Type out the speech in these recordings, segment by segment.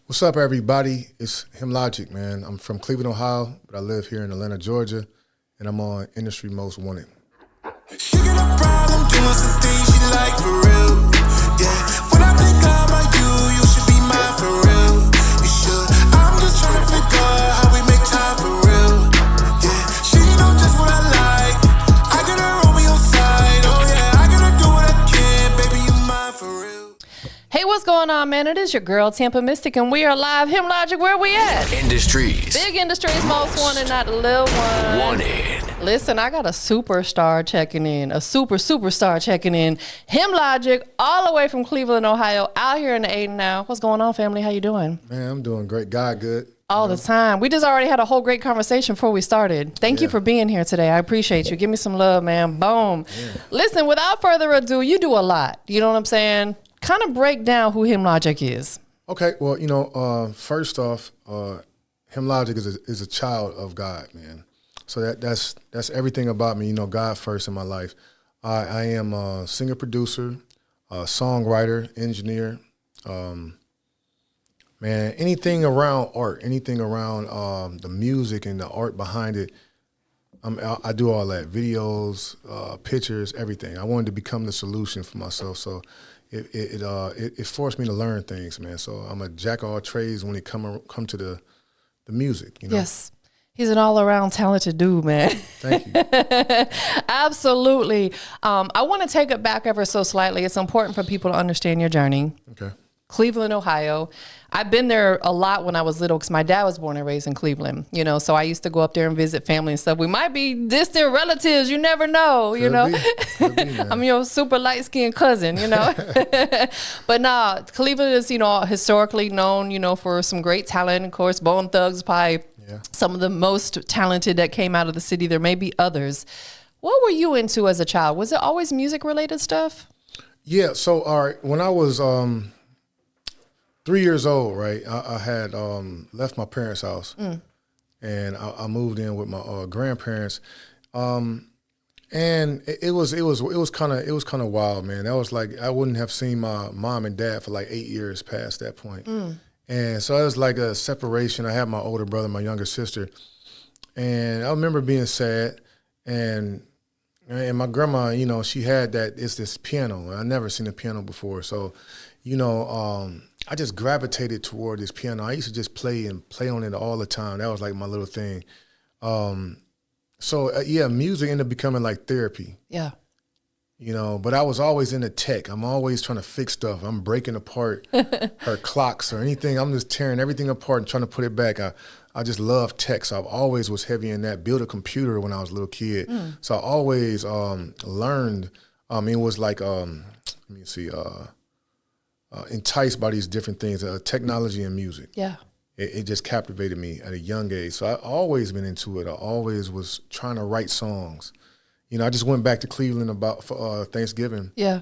What's up, everybody? It's Him Logic, man. I'm from Cleveland, Ohio, but I live here in Atlanta, Georgia, and I'm on Industry Most Wanted. She got a problem doing some things she like for real. Yeah, when I think about you, you should be mine for real. You should. I'm just trying to figure out how we make time for real. Yeah, she know just what I like. I got her on your side. Oh yeah, I gotta do what I can, baby. You mine for real. Hey, what's going on, man? It is your girl, TampaMystic, and we are live. Him Logic, where we at? Industries. Big Industries, most wanted, not the little one. Wanted. Listen, I got a superstar checking in, a superstar checking in. Him Logic, all the way from Cleveland, Ohio, out here in the Aiden now. What's going on, family? How you doing? Man, I'm doing great. God good. All the time. We just already had a whole great conversation before we started. Thank you for being here today. I appreciate you. Give me some love, man. Boom. Yeah. Listen, without further ado, you do a lot. You know what I'm saying? Kind of break down who Him Logic is. Okay, well, first off, Him Logic is a child of God, man. So that's everything about me. You know, God first in my life. I am a singer, producer, songwriter, engineer. Man, anything around art, anything around the music and the art behind it, I do all that. Videos, pictures, everything. I wanted to become the solution for myself. So it forced me to learn things, man. So I'm a jack of all trades when it come to the music. You know? Yes. He's an all-around talented dude, man. Thank you. Absolutely. I want to take it back ever so slightly. It's important for people to understand your journey. Okay. Cleveland, Ohio. I've been there a lot when I was little because my dad was born and raised in Cleveland, you know, so I used to go up there and visit family and stuff. We might be distant relatives. You never know, you know. Could be, I'm your super light-skinned cousin, you know. But nah, Cleveland is, you know, historically known, you know, for some great talent. Of course, Bone Thugs probably some of the most talented that came out of the city. There may be others. What were you into as a child? Was it always music-related stuff? Yeah, so all right, when I was 3 years old, right, I had left my parents' house, and I moved in with my grandparents, and it was kind of wild, man. That was like I wouldn't have seen my mom and dad for like 8 years past that point. And so it was like a separation. I had my older brother, my younger sister, and I remember being sad. And my grandma, you know, she had this piano. I never seen a piano before, so you know, I just gravitated toward this piano. I used to just play on it all the time. That was like my little thing. Music ended up becoming like therapy. Yeah. You know, but I was always into tech. I'm always trying to fix stuff. I'm breaking apart her clocks or anything. I'm just tearing everything apart and trying to put it back. I just love tech, so I always was heavy in that. Built a computer when I was a little kid. So I always learned. It was like, enticed by these different things, technology and music. Yeah. It just captivated me at a young age. So I've always been into it. I always was trying to write songs. You know, I just went back to Cleveland for Thanksgiving. Yeah.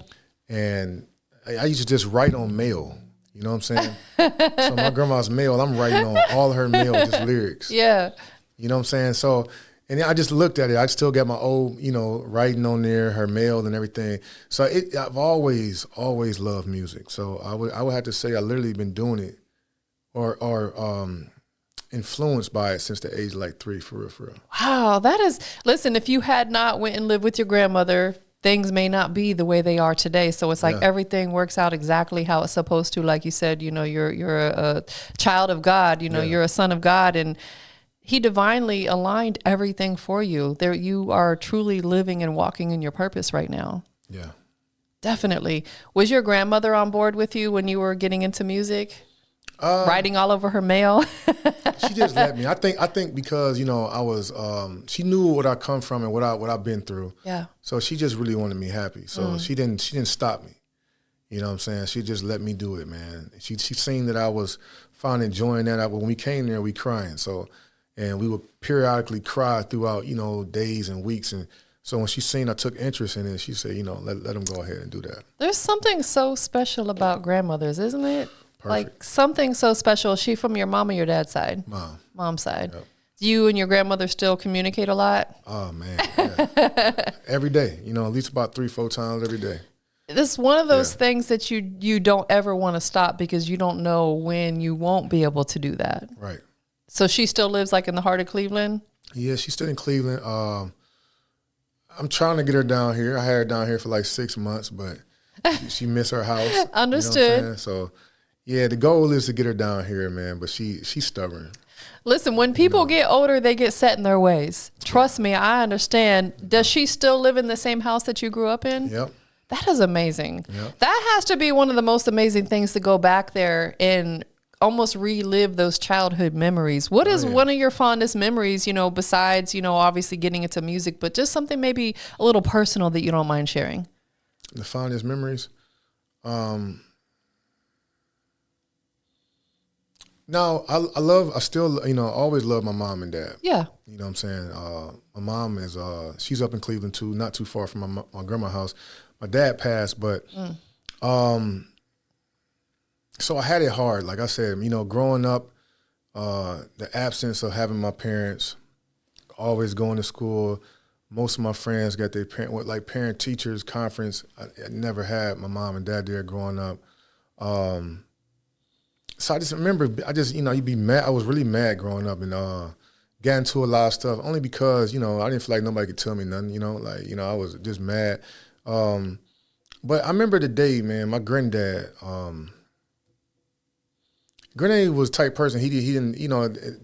And I used to just write on mail. You know what I'm saying? So my grandma's mail, I'm writing on all her mail, just lyrics. Yeah. You know what I'm saying? So, and I just looked at it. I still got my old, you know, writing on there, her mail and everything. So I've always loved music. So I would have to say I literally been doing it or influenced by it since the age of like 3, for real. Wow, that is, listen, if you had not went and lived with your grandmother, things may not be the way they are today. So it's like everything works out exactly how it's supposed to. Like you said, you know, you're a child of God, you know, you're a son of God, and He divinely aligned everything for you. There, you are truly living and walking in your purpose right now. Yeah. Definitely. Was your grandmother on board with you when you were getting into music? Writing all over her mail? She just let me. I think because, you know, I was she knew what I come from and what I've been through. Yeah. So she just really wanted me happy. So she didn't stop me. You know what I'm saying? She just let me do it, man. She seen that I was finding joy in that. When we came there, we crying. So, and we would periodically cry throughout, you know, days and weeks. And so when she seen I took interest in it, she said, you know, let them go ahead and do that. There's something so special about grandmothers, isn't it? Perfect. Like something so special. Is she from your mom or your dad's side? Mom's side. Yep. Do you and your grandmother still communicate a lot? Oh, man. Yeah. Every day, you know, at least about 3-4 times every day. This is one of those Yeah. things that you don't ever want to stop because you don't know when you won't be able to do that. Right. So she still lives like in the heart of Cleveland? Yeah, she's still in Cleveland. I'm trying to get her down here. I had her down here for like 6 months, but she missed her house. You know what I'm Understood. saying? So, yeah, the goal is to get her down here, man. But she's stubborn. Listen, when people get older, they get set in their ways. Trust me, I understand. Does she still live in the same house that you grew up in? Yep. That is amazing. Yep. That has to be one of the most amazing things to go back there and almost relive those childhood memories. What is one of your fondest memories, besides, obviously getting into music, but just something maybe a little personal that you don't mind sharing? The fondest memories? No, I still, always love my mom and dad. Yeah. You know what I'm saying? My mom is, she's up in Cleveland too, not too far from my grandma's house. My dad passed, but, so I had it hard. Like I said, growing up, the absence of having my parents, always going to school. Most of my friends got their parent teachers conference. I never had my mom and dad there growing up. So I just remember, you'd be mad. I was really mad growing up and got into a lot of stuff only because, I didn't feel like nobody could tell me nothing, I was just mad. But I remember the day, man, my granddad, granddad was the type person, he didn't,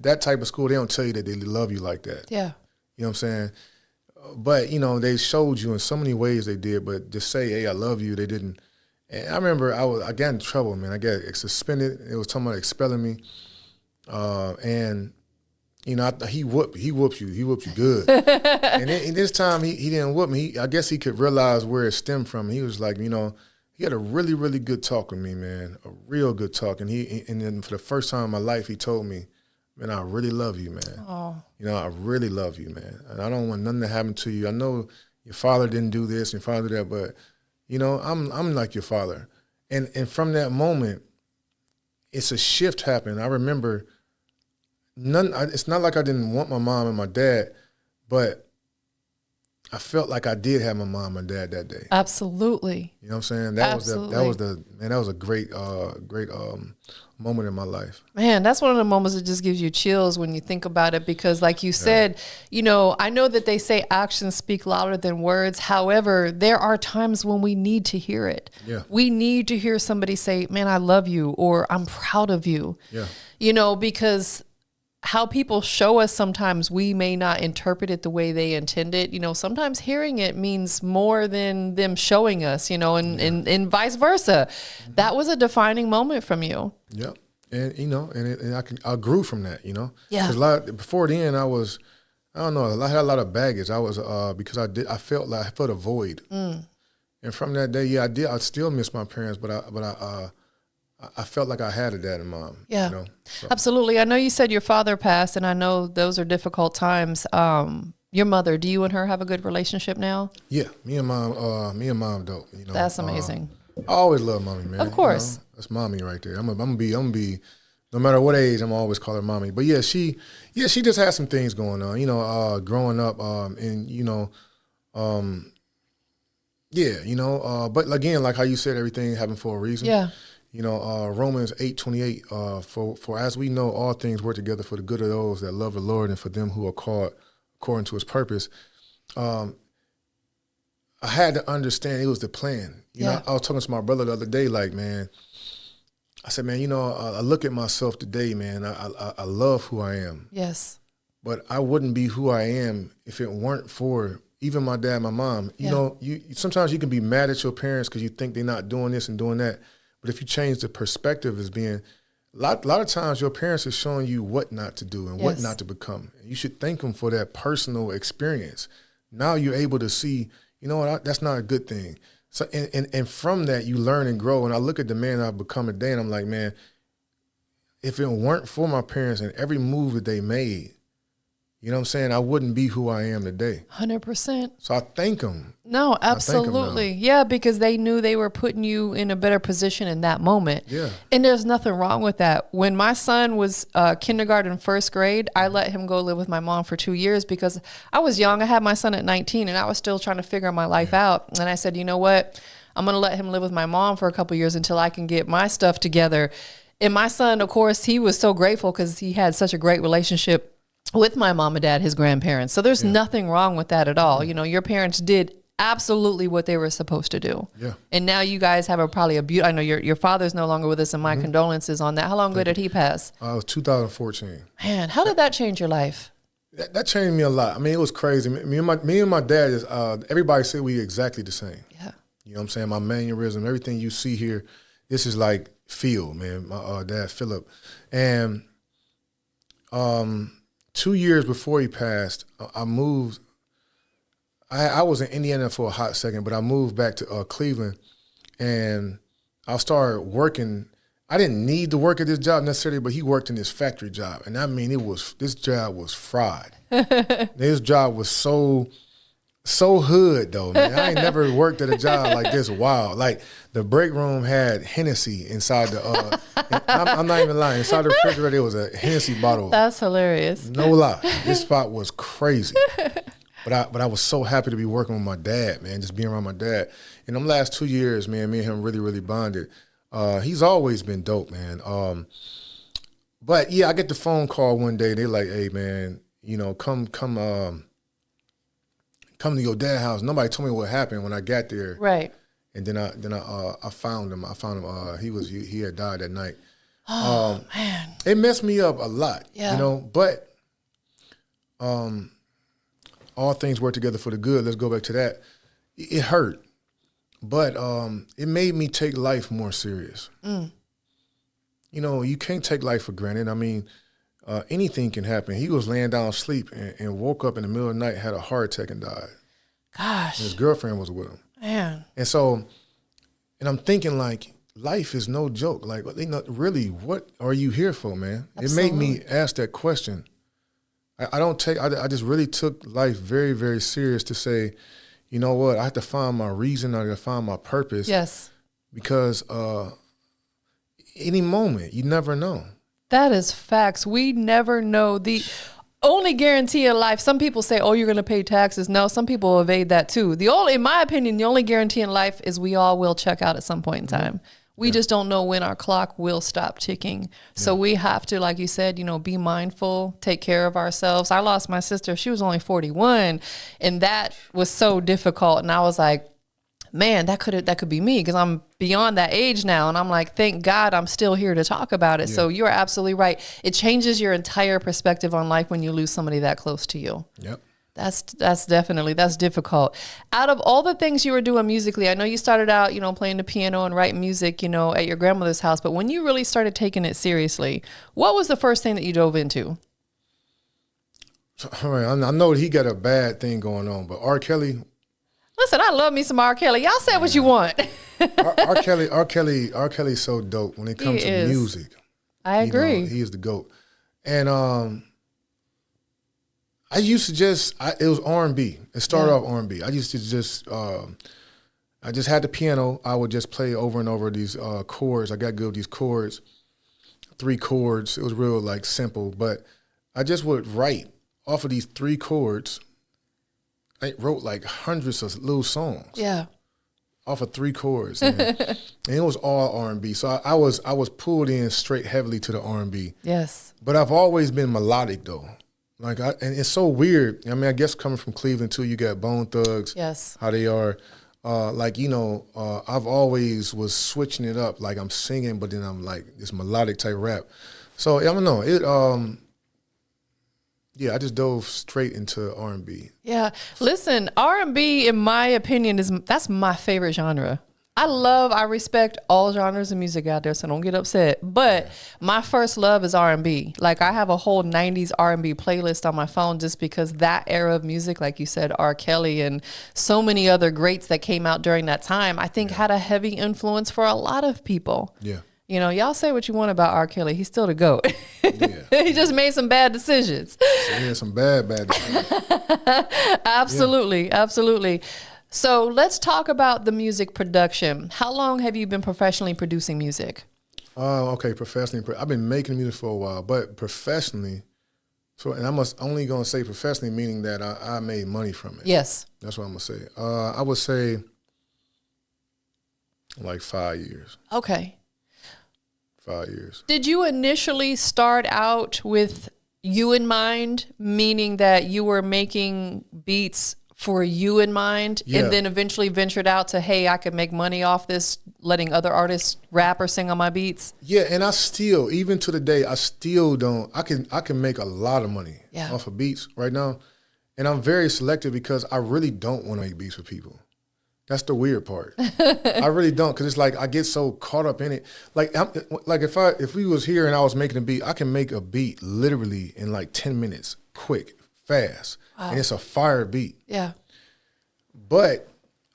that type of school, they don't tell you that they love you like that. Yeah. You know what I'm saying? But, they showed you in so many ways they did, but to say, hey, I love you, they didn't. And I remember I got in trouble, man. I got suspended. It was talking about expelling me. And, he whooped you. He whooped you good. And this time he didn't whoop me. I guess he could realize where it stemmed from. He was like, he had a really, really good talk with me, man, a real good talk. And then for the first time in my life, he told me, man, I really love you, man. Oh. I really love you, man. And I don't want nothing to happen to you. I know your father didn't do this and your father did that, but, I'm like your father. And from that moment, it's a shift happened. I remember it's not like I didn't want my mom and my dad, but I felt like I did have my mom and dad that day. Absolutely. You know what I'm saying? Absolutely. That was a great moment in my life. Man, that's one of the moments that just gives you chills when you think about it, because like you said, I know that they say actions speak louder than words. However, there are times when we need to hear it. Yeah. We need to hear somebody say, man, I love you, or I'm proud of you. Yeah. Because how people show us, sometimes we may not interpret it the way they intend it. Sometimes hearing it means more than them showing us, and vice versa. Mm-hmm. That was a defining moment from you. Yep. And, I grew from that, Yeah. Because before then I had a lot of baggage. I was, because I felt a void. Mm. And from that day, I still miss my parents, but I felt like I had a dad and mom. Yeah, absolutely. I know you said your father passed, and I know those are difficult times. Your mother, do you and her have a good relationship now? Yeah, me and mom dope. That's amazing. I always love mommy, man. Of course, that's mommy right there. I'm gonna be. No matter what age, I'm always call her mommy. But she just has some things going on. Growing up, but again, like how you said, everything happened for a reason. Yeah. Romans 8:28, for as we know, all things work together for the good of those that love the Lord and for them who are called according to his purpose. I had to understand it was the plan. I was talking to my brother the other day, like, man, I said, man, I look at myself today, man, I love who I am. Yes. But I wouldn't be who I am if it weren't for even my dad, my mom. You sometimes you can be mad at your parents because you think they're not doing this and doing that. But if you change the perspective as being, a lot of times your parents are showing you what not to do and what not to become. You should thank them for that personal experience. Now you're able to see, that's not a good thing. So and from that you learn and grow. And I look at the man I've become today and I'm like, man, if it weren't for my parents and every move that they made, you know what I'm saying, I wouldn't be who I am today. 100%. So I thank them. No, absolutely. Yeah, because they knew they were putting you in a better position in that moment. Yeah. And there's nothing wrong with that. When my son was kindergarten, first grade, I let him go live with my mom for 2 years because I was young. I had my son at 19 and I was still trying to figure my life out. And I said, you know what? I'm going to let him live with my mom for a couple years until I can get my stuff together. And my son, of course, he was so grateful because he had such a great relationship with my mom and dad, his grandparents. So there's nothing wrong with that at all. You know, your parents did absolutely what they were supposed to do. Yeah. And now you guys have probably a beautiful, I know your father's no longer with us, and my condolences on that. How long ago did he pass? It was 2014. Man, how did that change your life? That changed me a lot. I mean, it was crazy. Me and my dad is, everybody said we exactly the same. Yeah. You know what I'm saying? My mannerism, everything you see here, this is like Phil, man, my dad, Philip. And 2 years before he passed, I moved. I was in Indiana for a hot second, but I moved back to Cleveland, and I started working. I didn't need to work at this job necessarily, but he worked in this factory job, and I mean, this job was fried. This job was so hood though, man. I ain't never worked at a job like this. Wow, like the break room had Hennessy inside the. I'm not even lying. Inside the refrigerator, there was a Hennessy bottle. That's hilarious. No lie, this spot was crazy. But I was so happy to be working with my dad, man, just being around my dad. In them last 2 years, man, me and him really, really bonded. He's always been dope, man. But yeah, I get the phone call one day. They're like, "Hey, man, you know, come to your dad's house." Nobody told me what happened when I got there. Right. And then I found him. He had died that night. Oh man, it messed me up a lot. Yeah. You know, but all things work together for the good. Let's go back to that. It hurt, but it made me take life more serious. You know, you can't take life for granted. I mean, anything can happen. He was laying down asleep and woke up in the middle of the night, had a heart attack and died. Gosh. And his girlfriend was with him. Man. And so, and I'm thinking like, life is no joke. Like, really, what are you here for, man? Absolutely. It made me ask that question. I just really took life very, very serious to say, you know what, I have to find my reason, I have to find my purpose. Yes. Because any moment, you never know. That is facts. We never know. The only guarantee in life, some people say, oh, you're going to pay taxes. No, some people evade that too. In my opinion, the only guarantee in life is we all will check out at some point in time. We just don't know when our clock will stop ticking. So we have to, like you said, you know, be mindful, take care of ourselves. I lost my sister. She was only 41, and that was so difficult. And I was like, man, that could be me, because I'm beyond that age now. And I'm like, thank God I'm still here to talk about it. Yeah. So you're absolutely right. It changes your entire perspective on life when you lose somebody that close to you. Yep. That's difficult. Out of all the things you were doing musically, I know you started out, you know, playing the piano and writing music, you know, at your grandmother's house. But when you really started taking it seriously, what was the first thing that you dove into? All right, I know he got a bad thing going on, but R. Kelly. Listen, I love me some R. Kelly. Y'all say what you want. R. Kelly's so dope when it comes to music. I agree. You know, he is the GOAT. And I used to it was R&B. It started off R&B. I used to I just had the piano. I would just play over and over these chords. I got good with these chords, 3 chords. It was real like simple, but I just would write off of these 3 chords. I wrote like hundreds of little songs. Yeah. Off of 3 chords. And it was all R&B. So I was pulled in straight heavily to the R&B. Yes. But I've always been melodic though. And it's so weird. I mean, I guess coming from Cleveland too, you got Bone Thugs. Yes. How they are. I've always was switching it up. Like I'm singing, but then I'm like this melodic type rap. So I don't know. I just dove straight into R&B. Yeah. Listen, R&B, in my opinion, that's my favorite genre. I respect all genres of music out there, so don't get upset. But my first love is R&B. Like I have a whole 90s R&B playlist on my phone just because that era of music, like you said, R. Kelly and so many other greats that came out during that time, I think had a heavy influence for a lot of people. Yeah. You know, y'all say what you want about R. Kelly. He's still the GOAT. Yeah. He just made some bad decisions. Yeah, some bad decisions. Absolutely. Absolutely. So let's talk about the music production. How long have you been professionally producing music? Okay, professionally. I've been making music for a while, but professionally, and I'm only going to say professionally, meaning that I made money from it. Yes. That's what I'm going to say. I would say Like 5 years. Okay. 5 years. Did you initially start out with you in mind, meaning that you were making beats for you in mind, Yeah. and then eventually ventured out to, hey, I could make money off this, letting other artists rap or sing on my beats? Yeah, and I still, even to the day, I still don't. I can make a lot of money off of beats right now, and I'm very selective because I really don't want to make beats for people. That's the weird part. I really don't, because it's like I get so caught up in it. Like if we was here and I was making a beat, I can make a beat literally in like 10 minutes, quick, fast, and it's a fire beat. Yeah. But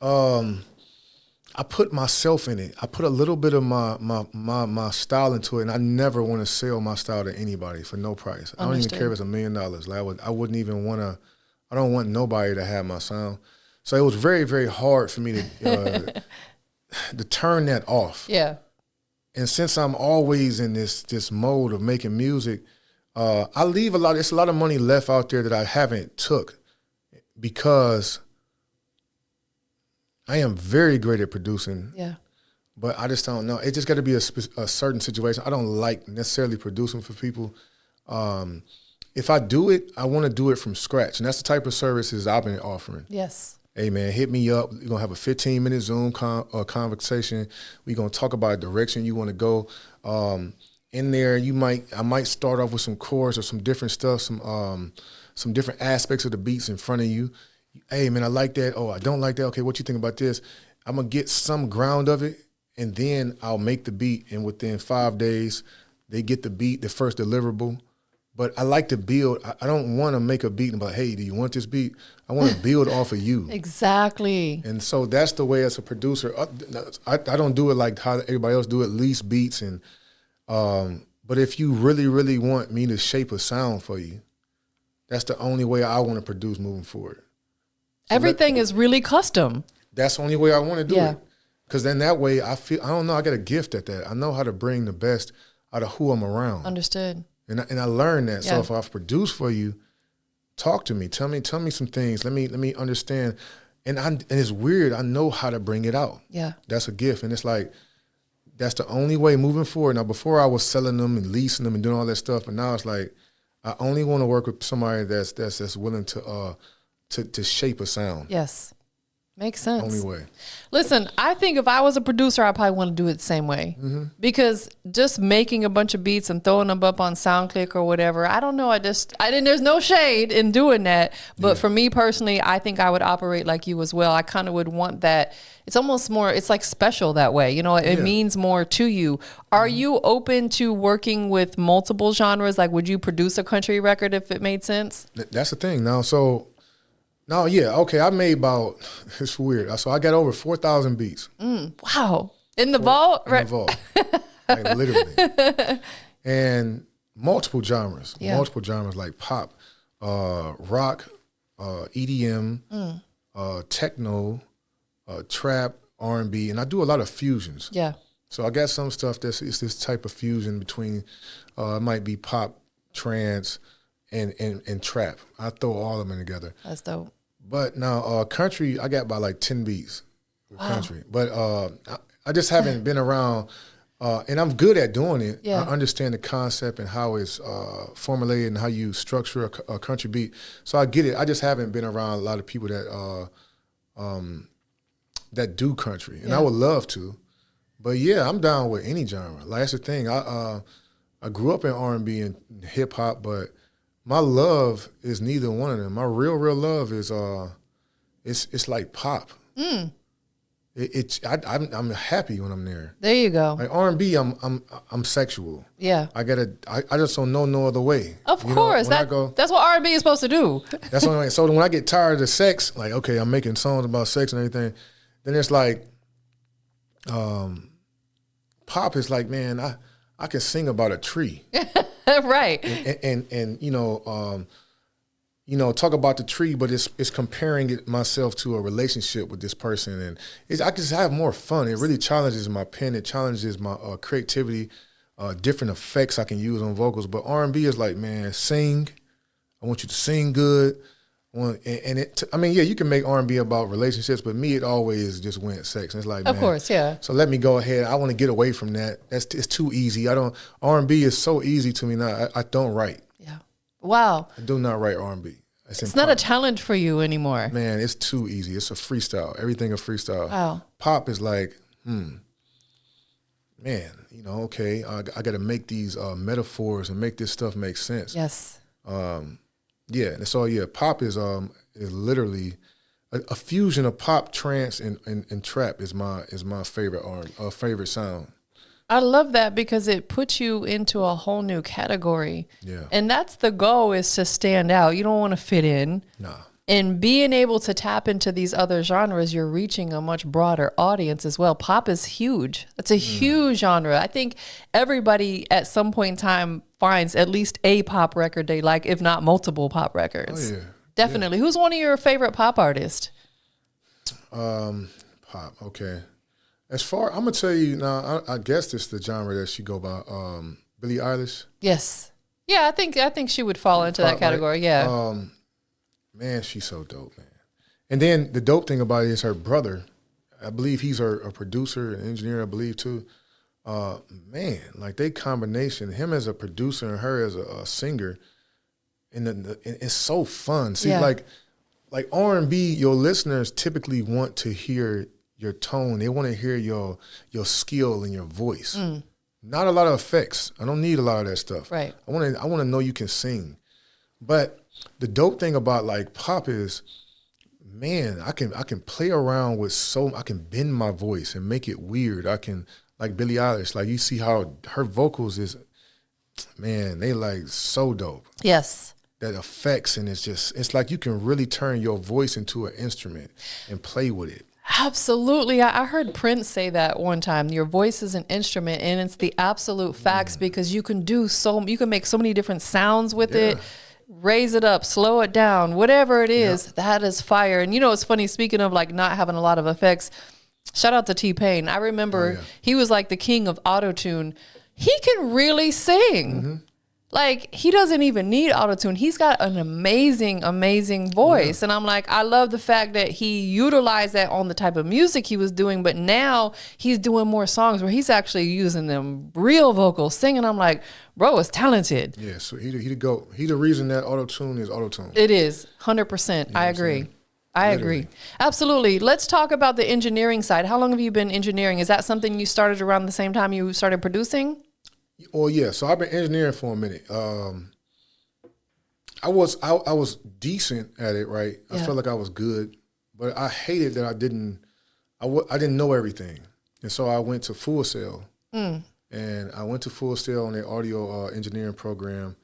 I put myself in it. I put a little bit of my style into it, and I never want to sell my style to anybody for no price. I don't even care if it's $1 million. Like I wouldn't even want to. I don't want nobody to have my sound. So it was very, very hard for me to turn that off. Yeah. And since I'm always in this mode of making music, I leave a lot. There's a lot of money left out there that I haven't took because I am very great at producing. Yeah. But I just don't know. It just got to be a certain situation. I don't like necessarily producing for people. If I do it, I want to do it from scratch. And that's the type of services I've been offering. Yes. Hey, man, hit me up. We're going to have a 15-minute Zoom conversation. We're going to talk about a direction you want to go. In there, I might start off with some chords or some different stuff, some different aspects of the beats in front of you. Hey, man, I like that. Oh, I don't like that. Okay, what you think about this? I'm going to get some ground of it, and then I'll make the beat. And within 5 days, they get the beat, the first deliverable. But I like to build. I don't want to make a beat and be like, hey, do you want this beat? I want to build off of you. Exactly. And so that's the way as a producer. I don't do it like how everybody else do it, lease beats. And but if you really, really want me to shape a sound for you, that's the only way I want to produce moving forward. So everything is really custom. That's the only way I want to do it. Because then that way I don't know, I got a gift at that. I know how to bring the best out of who I'm around. Understood. And I learned that. Yeah. So if I've produced for you, talk to me. Tell me some things. Let me understand. And it's weird. I know how to bring it out. Yeah. That's a gift. And it's like, that's the only way moving forward. Now, before I was selling them and leasing them and doing all that stuff, but now it's like, I only want to work with somebody that's willing to shape a sound. Yes. Makes sense. Only way. Listen, I think if I was a producer, I probably want to do it the same way. Mm-hmm. Because just making a bunch of beats and throwing them up on SoundClick or whatever, I don't know. There's no shade in doing that. But for me personally, I think I would operate like you as well. I kind of would want that. It's almost more, it's like special that way. You know, it means more to you. Are you open to working with multiple genres? Like, would you produce a country record if it made sense? That's the thing now. So, no, yeah, okay. I made about, it's weird. So I got over 4,000 beats. Wow. In the vault? In the vault. Like literally. And multiple genres. Yeah. Multiple genres like pop, rock, EDM, techno, trap, R&B. And I do a lot of fusions. Yeah. So I got some stuff it's this type of fusion between, it might be pop, trance, and trap. I throw all of them together. That's dope. But now country, I got about like 10 beats with country. But I just haven't been around, and I'm good at doing it. Yeah. I understand the concept and how it's formulated and how you structure a country beat. So I get it. I just haven't been around a lot of people that do country, and I would love to. But yeah, I'm down with any genre. Like that's the thing. I grew up in R&B and hip hop, but my love is neither one of them. My real love is it's like pop. I'm happy when I'm there. There you go. Like R&B, I'm sexual. Yeah. I just don't know no other way. Of course, that's what R&B is supposed to do. That's the only way. So when I get tired of the sex, like okay, I'm making songs about sex and everything. Then it's like, pop is like, man, I can sing about a tree. Right. And talk about the tree, but it's comparing myself to a relationship with this person, and I just have more fun. It really challenges my pen. It challenges my creativity, different effects I can use on vocals. But R&B is like, man, sing. I want you to sing good. I I mean, yeah, you can make R&B about relationships, but me, it always just went sex. And it's like, Of man, course, yeah. So let me go ahead. I want to get away from that. It's too easy. R&B is so easy to me now. I don't write. Yeah. Wow. I do not write R&B. It's not a challenge for you anymore. Man, it's too easy. It's a freestyle. Everything a freestyle. Wow. Pop is like, man, okay, I got to make these metaphors and make this stuff make sense. Yes. Yeah, and so pop is literally a fusion of pop, trance, and trap is my favorite sound. I love that because it puts you into a whole new category. Yeah, and that's the goal, is to stand out. You don't want to fit in. Nah. And being able to tap into these other genres, you're reaching a much broader audience as well. Pop is huge. It's a huge genre. I think everybody at some point in time finds at least a pop record they like, if not multiple pop records. Oh, yeah. Definitely. Yeah. Who's one of your favorite pop artists? Pop, okay. As far, I'm going to tell you now, I guess it's the genre that she go by, Billie Eilish. Yes. Yeah, I think she would fall into that category, right? Yeah. Man, she's so dope, man. And then the dope thing about it is her brother. I believe he's a producer and engineer, I believe, too. Man, like they combination, him as a producer and her as a singer, and it's so fun. See, like R&B, your listeners typically want to hear your tone. They want to hear your skill and your voice. Not a lot of effects. I don't need a lot of that stuff. Right. I want to know you can sing. But the dope thing about like pop is, man, I can play around with I can bend my voice and make it weird. I can, like Billie Eilish, like you see how her vocals is, man, they like so dope. Yes. That effects, and it's like you can really turn your voice into an instrument and play with it. Absolutely. I heard Prince say that one time. Your voice is an instrument, and it's the absolute facts, because you can make so many different sounds with it. Raise it up, slow it down, whatever it is, that is fire. And it's funny, speaking of like not having a lot of effects, shout out to T-Pain. I remember he was like the king of auto-tune. He can really sing. Like, he doesn't even need auto-tune. He's got an amazing, amazing voice. And I'm like, I love the fact that he utilized that on the type of music he was doing, but now he's doing more songs where he's actually using them real vocals, singing. I'm like, bro is talented. Yeah, so he the GOAT. He the reason that auto-tune is auto-tune. It is, 100%. I agree. I agree. Absolutely. Let's talk about the engineering side. How long have you been engineering? Is that something you started around the same time you started producing? Oh yeah, so I've been engineering for a minute. I was decent at it, right? I felt like I was good, but I hated that I didn't know everything, and so I went to Full Sail, and I went to Full Sail on their audio engineering program.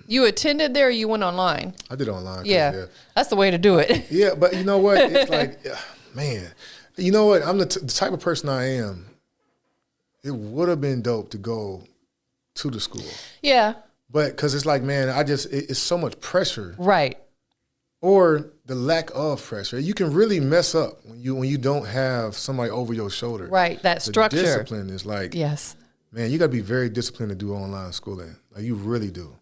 You attended there, or you went online? I did online. Yeah, that's the way to do it. Yeah, but you know what? It's like, man, you know what? I'm the type of person I am. It would have been dope to go to the school. Yeah. But because it's like, man, it's so much pressure. Right. Or the lack of pressure. You can really mess up when you don't have somebody over your shoulder. Right, that structure. The discipline is like, yes, man, you got to be very disciplined to do online schooling. Like, you really do.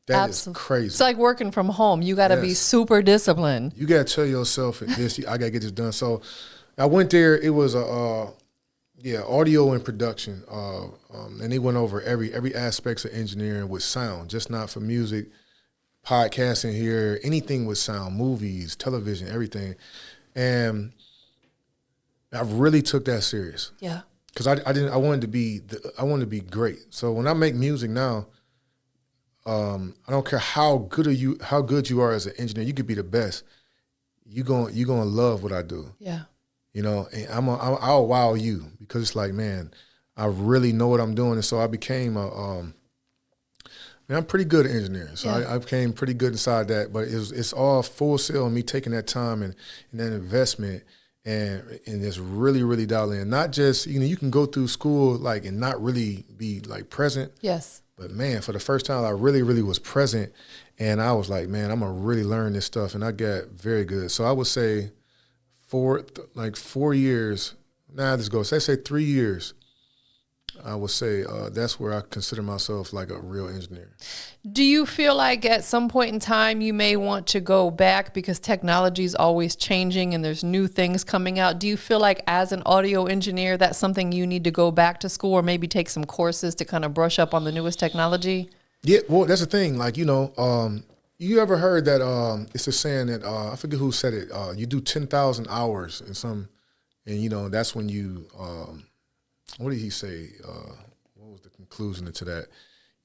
That is crazy. It's like working from home. You got to be super disciplined. You got to tell yourself, I got to get this done. So I went there. It was audio and production, and they went over every aspects of engineering with sound, just not for music, podcasting here, anything with sound, movies, television, everything. And I really took that serious. Yeah. Because I wanted to be great. So when I make music now, I don't care how good you are as an engineer. You could be the best. You're gonna love what I do. Yeah. And I'll wow you, because it's like, man, I really know what I'm doing. And so I became I'm pretty good at engineering. So I became pretty good inside that. But it's all Full Sail, and me taking that time and that investment and just really, really dial in. Not just, you can go through school like and not really be like present. Yes. But man, for the first time, I really, really was present. And I was like, man, I'm going to really learn this stuff. And I got very good. So I would say 4 years, let's say 3 years, I would say that's where I consider myself like a real engineer. Do you feel like at some point in time you may want to go back because technology is always changing and there's new things coming out? Do you feel like as an audio engineer, that's something you need to go back to school or maybe take some courses to kind of brush up on the newest technology? Yeah, well, that's the thing. Like, you know, you ever heard that it's a saying that I forget who said it. You do 10,000 hours and you know that's when you what did he say? What was the conclusion to that?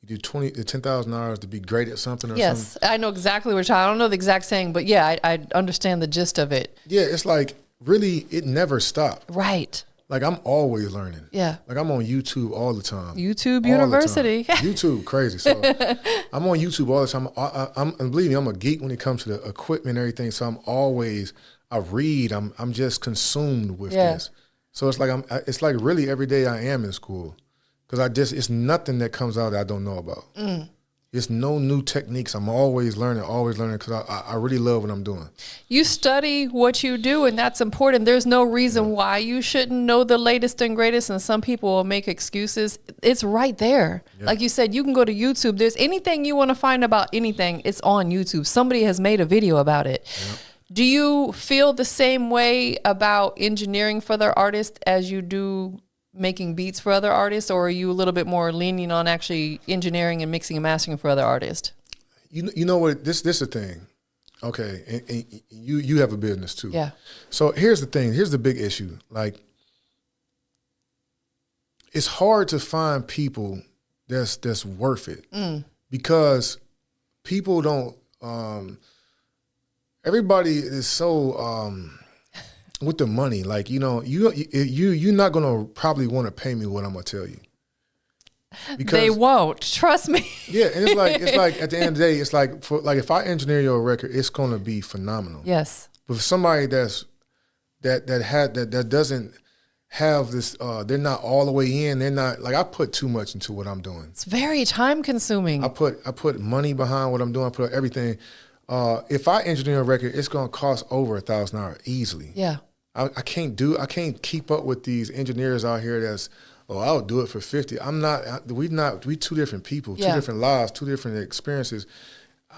You do 10,000 hours to be great at something or something? Yes, I know exactly what you're talking. I don't know the exact saying, but yeah, I understand the gist of it. Yeah, it's like really it never stopped. Right. Like I'm always learning. Yeah. Like I'm on YouTube all the time. YouTube University. YouTube, crazy. So I'm on YouTube all the time. And believe me, I'm a geek when it comes to the equipment and everything. So I read. I'm just consumed with this. So it's like really every day I am in school, because it's nothing that comes out that I don't know about. It's no new techniques. I'm always learning because I really love what I'm doing. You study what you do, and that's important. There's no reason why you shouldn't know the latest and greatest, and some people will make excuses. It's right there. Yeah. Like you said, you can go to YouTube. There's anything you want to find about anything, it's on YouTube. Somebody has made a video about it. Yeah. Do you feel the same way about engineering for other artists as you do making beats for other artists, or are you a little bit more leaning on actually engineering and mixing and mastering for other artists? You know what, this is the thing. Okay, and you have a business too. Yeah. So here's the thing. Here's the big issue. Like, it's hard to find people that's worth it because people don't. Everybody is so with the money. Like, you know, you're not gonna probably want to pay me what I'm gonna tell you. Because they won't. Trust me. Yeah, and it's like at the end of the day, it's like if I engineer your record, it's gonna be phenomenal. Yes. But for somebody that doesn't have this, they're not all the way in. They're not like, I put too much into what I'm doing. It's very time consuming. I put money behind what I'm doing. I put everything. If I engineer a record, it's gonna cost over $1,000 easily. Yeah. I can't keep up with these engineers out here I'll do it for 50. We two different people, two different lives, two different experiences.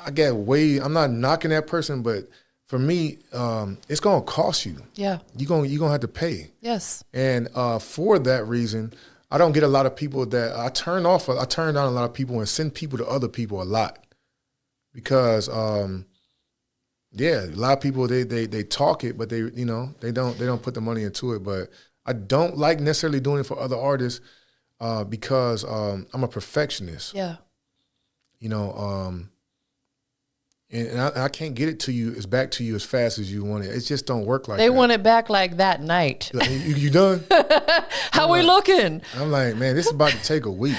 I'm not knocking that person, but for me, it's gonna cost you. Yeah. You're gonna have to pay. Yes. And for that reason, I don't get a lot of people that I turn down a lot of people and send people to other people a lot. Because a lot of people they talk it, but they don't put the money into it. But I don't like necessarily doing it for other artists because I'm a perfectionist. Yeah. You know, and I can't get it to you back to you as fast as you want it. It just don't work like that. They want it back like that night. You done? How we looking? I'm like, man, this is about to take a week.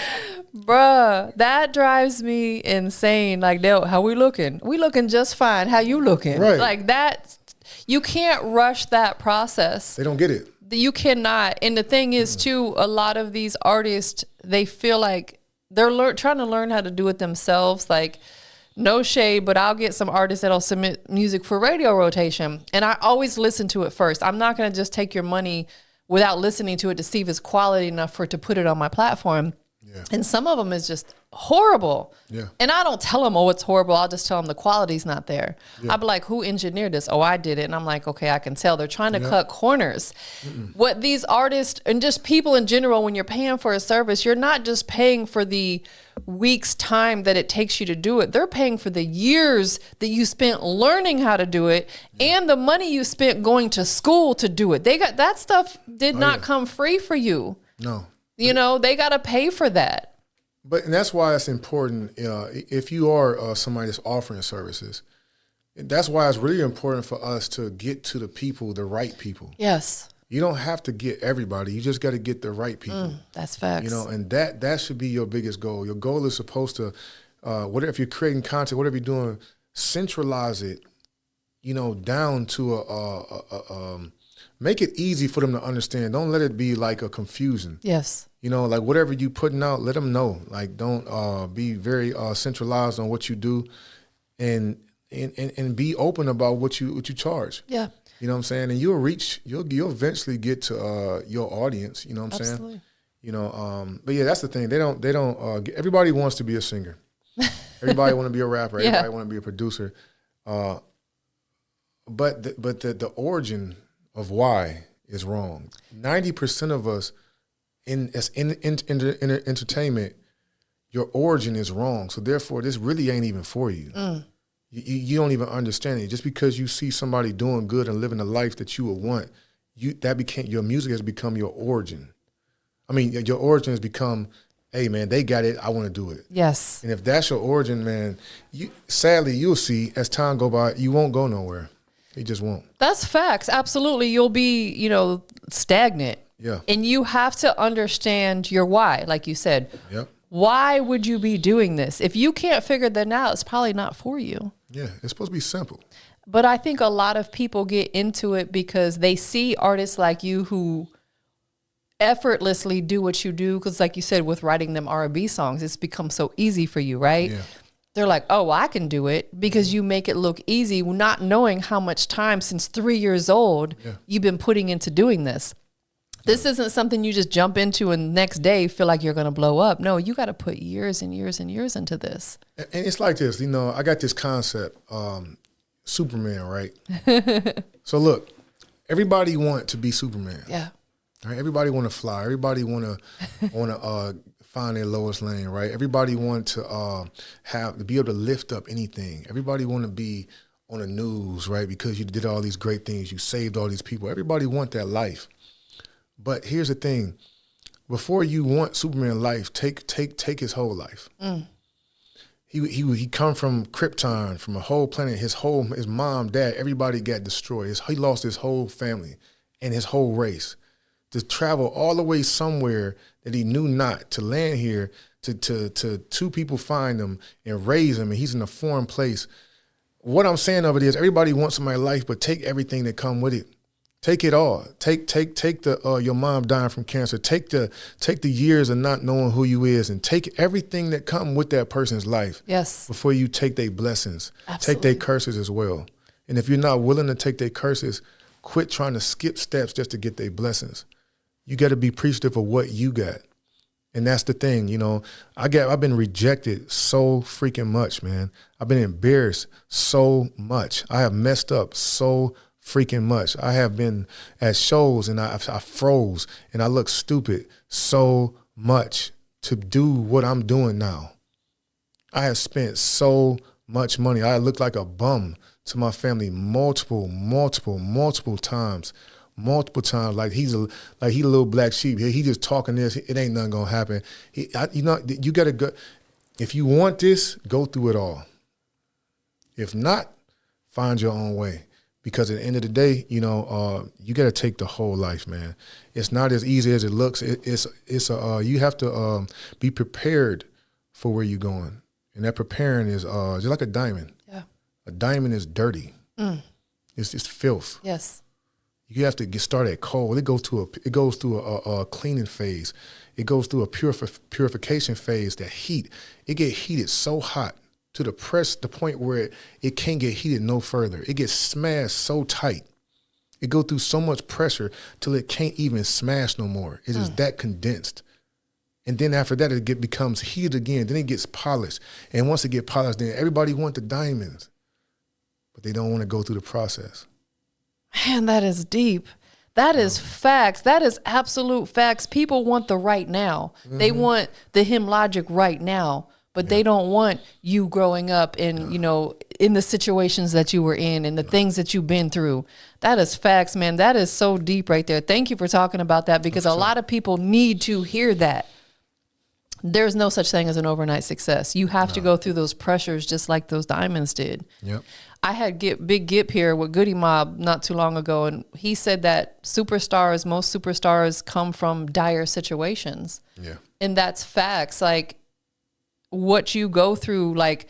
Bruh, that drives me insane. Like, how we looking? We looking just fine. How you looking? Right. Like that, you can't rush that process. They don't get it. You cannot. And the thing is, too, a lot of these artists, they feel like they're trying to learn how to do it themselves. Like, no shade, but I'll get some artists that'll submit music for radio rotation. And I always listen to it first. I'm not going to just take your money without listening to it to see if it's quality enough to put it on my platform. Yeah. And some of them is just horrible. Yeah. And I don't tell them, it's horrible. I'll just tell them the quality's not there. Yeah. I'll be like, who engineered this? Oh, I did it. And I'm like, okay, I can tell. They're trying to cut corners. What these artists and just people in general, when you're paying for a service, you're not just paying for the weeks' time that it takes you to do it. They're paying for the years that you spent learning how to do it and the money you spent going to school to do it. That stuff did not come free for you. No. You know, they got to pay for that. And that's why it's important, if you are somebody that's offering services, that's why it's really important for us to get to the right people. Yes. You don't have to get everybody. You just got to get the right people. That's facts. You know, and that should be your biggest goal. Your goal is supposed to, if you're creating content, whatever you're doing, centralize it, down to make it easy for them to understand. Don't let it be like a confusion. Yes. Like whatever you putting out, let them know. Like don't be very centralized on what you do, and be open about what you charge. Yeah. You know what I'm saying? And you'll eventually get to your audience. You know what I'm saying? But yeah, that's the thing. They don't. Everybody wants to be a singer. Everybody want to be a rapper. Yeah. Everybody want to be a producer. But the origin of why is wrong. 90% of us in entertainment, your origin is wrong. So therefore, this really ain't even for you. You don't even understand it. Just because you see somebody doing good and living a life that you would want, your music has become your origin. I mean, your origin has become, hey man, they got it, I want to do it. Yes. And if that's your origin, man, sadly you'll see as time go by, you won't go nowhere. You just won't. That's facts. Absolutely. You'll be, stagnant. Yeah. And you have to understand your why, like you said. Yep. Why would you be doing this? If you can't figure that out, it's probably not for you. Yeah, it's supposed to be simple. But I think a lot of people get into it because they see artists like you who effortlessly do what you do. Because like you said, with writing them R&B songs, it's become so easy for you, right? Yeah. They're like, oh, I can do it because you make it look easy, not knowing how much time since 3 years old you've been putting into doing this. This isn't something you just jump into and next day feel like you're going to blow up. No, you got to put years and years and years into this. And it's like this, I got this concept, Superman, right? So look, everybody want to be Superman. Yeah. Right? Everybody want to fly. Everybody want to find their lowest lane, right? Everybody want to be able to lift up anything. Everybody want to be on the news, right? Because you did all these great things, you saved all these people. Everybody want that life. But here's the thing: before you want Superman life, take his whole life. He come from Krypton, from a whole planet. His mom, dad, everybody got destroyed. He lost his whole family and his whole race. To travel all the way somewhere that he knew not, to land here, to two people find him and raise him, and he's in a foreign place. What I'm saying of it is, everybody wants somebody's life, but take everything that come with it. Take it all. Take the your mom dying from cancer. Take the years of not knowing who you is, and take everything that come with that person's life. Yes. Before you take their blessings, Absolutely. take their curses as well. And if you're not willing to take their curses, quit trying to skip steps just to get their blessings. You got to be appreciative of what you got. And that's the thing, I've been rejected so freaking much, man. I've been embarrassed so much. I have messed up so freaking much. I have been at shows and I froze and I look stupid so much to do what I'm doing now. I have spent so much money. I look like a bum to my family multiple times. Multiple times, like he's a little black sheep. He just talking this. It ain't nothing gonna happen. You gotta go. If you want this, go through it all. If not, find your own way. Because at the end of the day, you gotta take the whole life, man. It's not as easy as it looks. You have to be prepared for where you're going, and that preparing is just like a diamond. Yeah. A diamond is dirty. It's filth. Yes. You have to get started cold. It goes through a cleaning phase. It goes through a purification phase. That heat, it get heated so hot to the point where it can't get heated no further. It gets smashed so tight. It goes through so much pressure till it can't even smash no more. It is that condensed. And then after that, it becomes heated again. Then it gets polished. And once it gets polished, then everybody wants the diamonds, but they don't want to go through the process. Man, that is deep. That is facts. That is absolute facts. People want the right now. Mm-hmm. They want the him logic right now, but they don't want you growing up in, in the situations that you were in and the things that you've been through. That is facts, man. That is so deep right there. Thank you for talking about that, because a lot of people need to hear that. There's no such thing as an overnight success. You have to go through those pressures just like those diamonds did. Yep. I had Big Gip here with Goody Mob not too long ago, and he said that most superstars come from dire situations. Yeah. And that's facts. Like, what you go through, like,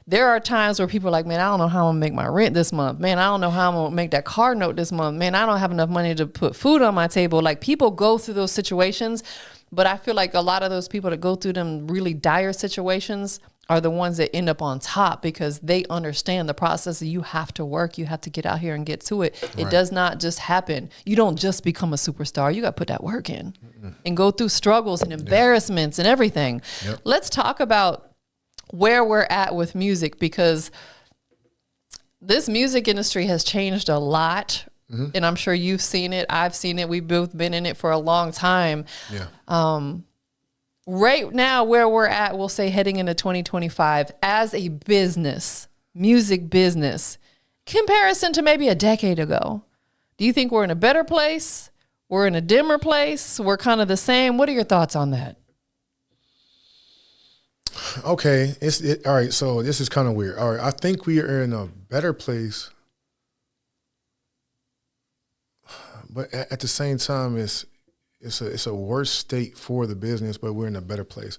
there are times where people are like, man, I don't know how I'm gonna make my rent this month. Man, I don't know how I'm gonna make that car note this month. Man, I don't have enough money to put food on my table. Like, people go through those situations, But I feel like a lot of those people that go through them really dire situations are the ones that end up on top because they understand the process that you have to work. You have to get out here and get to it. It does not just happen. You don't just become a superstar. You got to put that work in and go through struggles and embarrassments and everything. Yep. Let's talk about where we're at with music, because this music industry has changed a lot. And I'm sure you've seen it. I've seen it. We've both been in it for a long time. Yeah. Right now, where we're at, we'll say heading into 2025, as a business, music business, comparison to maybe a decade ago, do you think we're in a better place? We're in a dimmer place? We're kind of the same? What are your thoughts on that? Okay. All right. So this is kind of weird. All right. I think we are in a better place, but at the same time, it's a worse state for the business, but we're in a better place.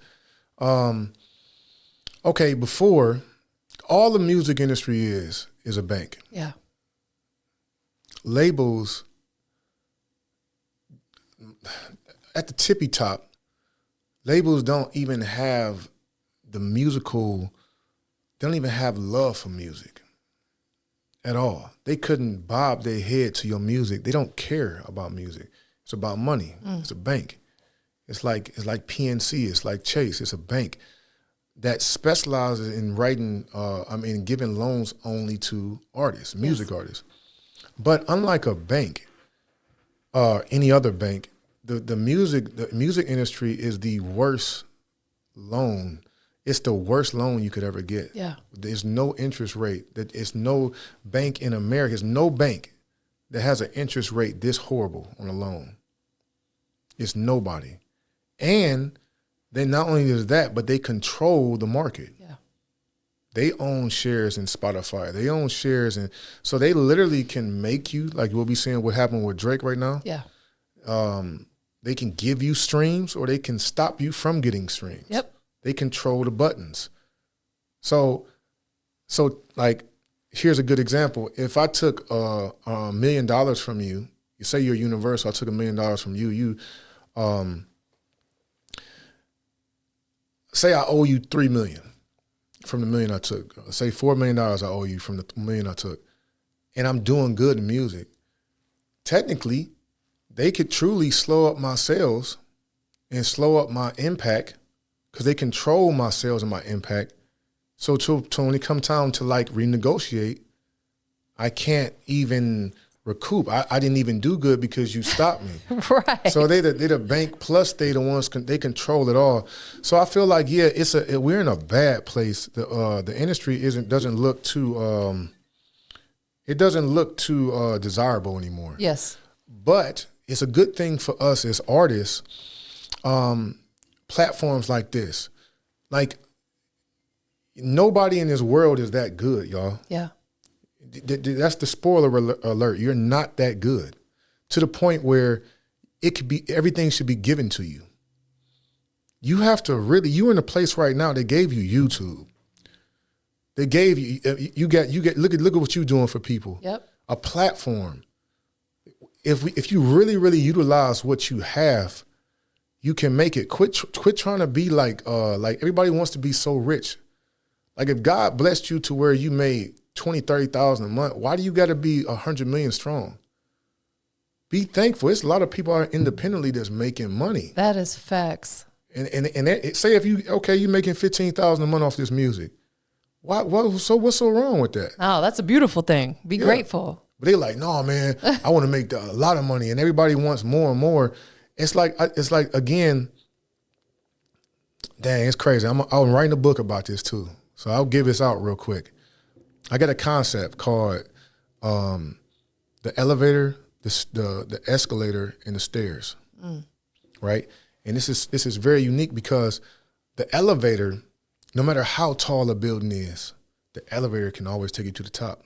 Okay, before, all the music industry is a bank. Yeah. Labels, at the tippy top, labels don't even have they don't even have love for music at all. They couldn't bob their head to your music. They don't care about music. It's about money. It's a bank. It's like PNC. It's like Chase. It's a bank that specializes in giving loans only to artists, music artists. But unlike a bank, any other bank, the music industry is the worst loan. It's the worst loan you could ever get. Yeah. There's no interest rate. It's no bank in America. There's no bank that has an interest rate this horrible on a loan. It's nobody. And they not only is that, but they control the market. Yeah. They own shares in Spotify. They own shares so they literally can make you, like we'll be seeing what happened with Drake right now. Yeah. They can give you streams or they can stop you from getting streams. Yep. They control the buttons. So like, here's a good example. If I took $1 million from you, you say you're Universal, I took $1 million from you, say I owe you $3 million from the $1 million I took. Say $4 million I owe you from the $1 million I took. And I'm doing good in music. Technically, they could truly slow up my sales and slow up my impact because they control my sales and my impact. So to when it comes time to like renegotiate, I can't even recoup. I didn't even do good because you stopped me. Right. So they the bank plus they the ones they control it all. So I feel like we're in a bad place. The industry doesn't look too desirable anymore. Yes. But it's a good thing for us as artists. Platforms like this, like nobody in this world is that good, y'all. Yeah. That's the spoiler alert. You're not that good to the point where everything should be given to you. You have to you're in a place right now. They gave you YouTube. They gave you look at what you're doing for people. Yep. A platform. If you really utilize what you have, you can make it. Quit trying to be like everybody wants to be so rich. Like if God blessed you to where you made 20, 30,000 a month, why do you got to be 100 million strong? Be thankful. It's a lot of people out independently that's making money. That is facts. And say if you're making 15,000 a month off this music, what's so wrong with that? Oh, that's a beautiful thing. Be grateful. But they're like, no, man, I want to make a lot of money, and everybody wants more and more. It's like again, dang, it's crazy. I'm writing a book about this too, so I'll give this out real quick. I got a concept called the elevator, the escalator, and the stairs, right? And this is very unique because the elevator, no matter how tall a building is, the elevator can always take you to the top,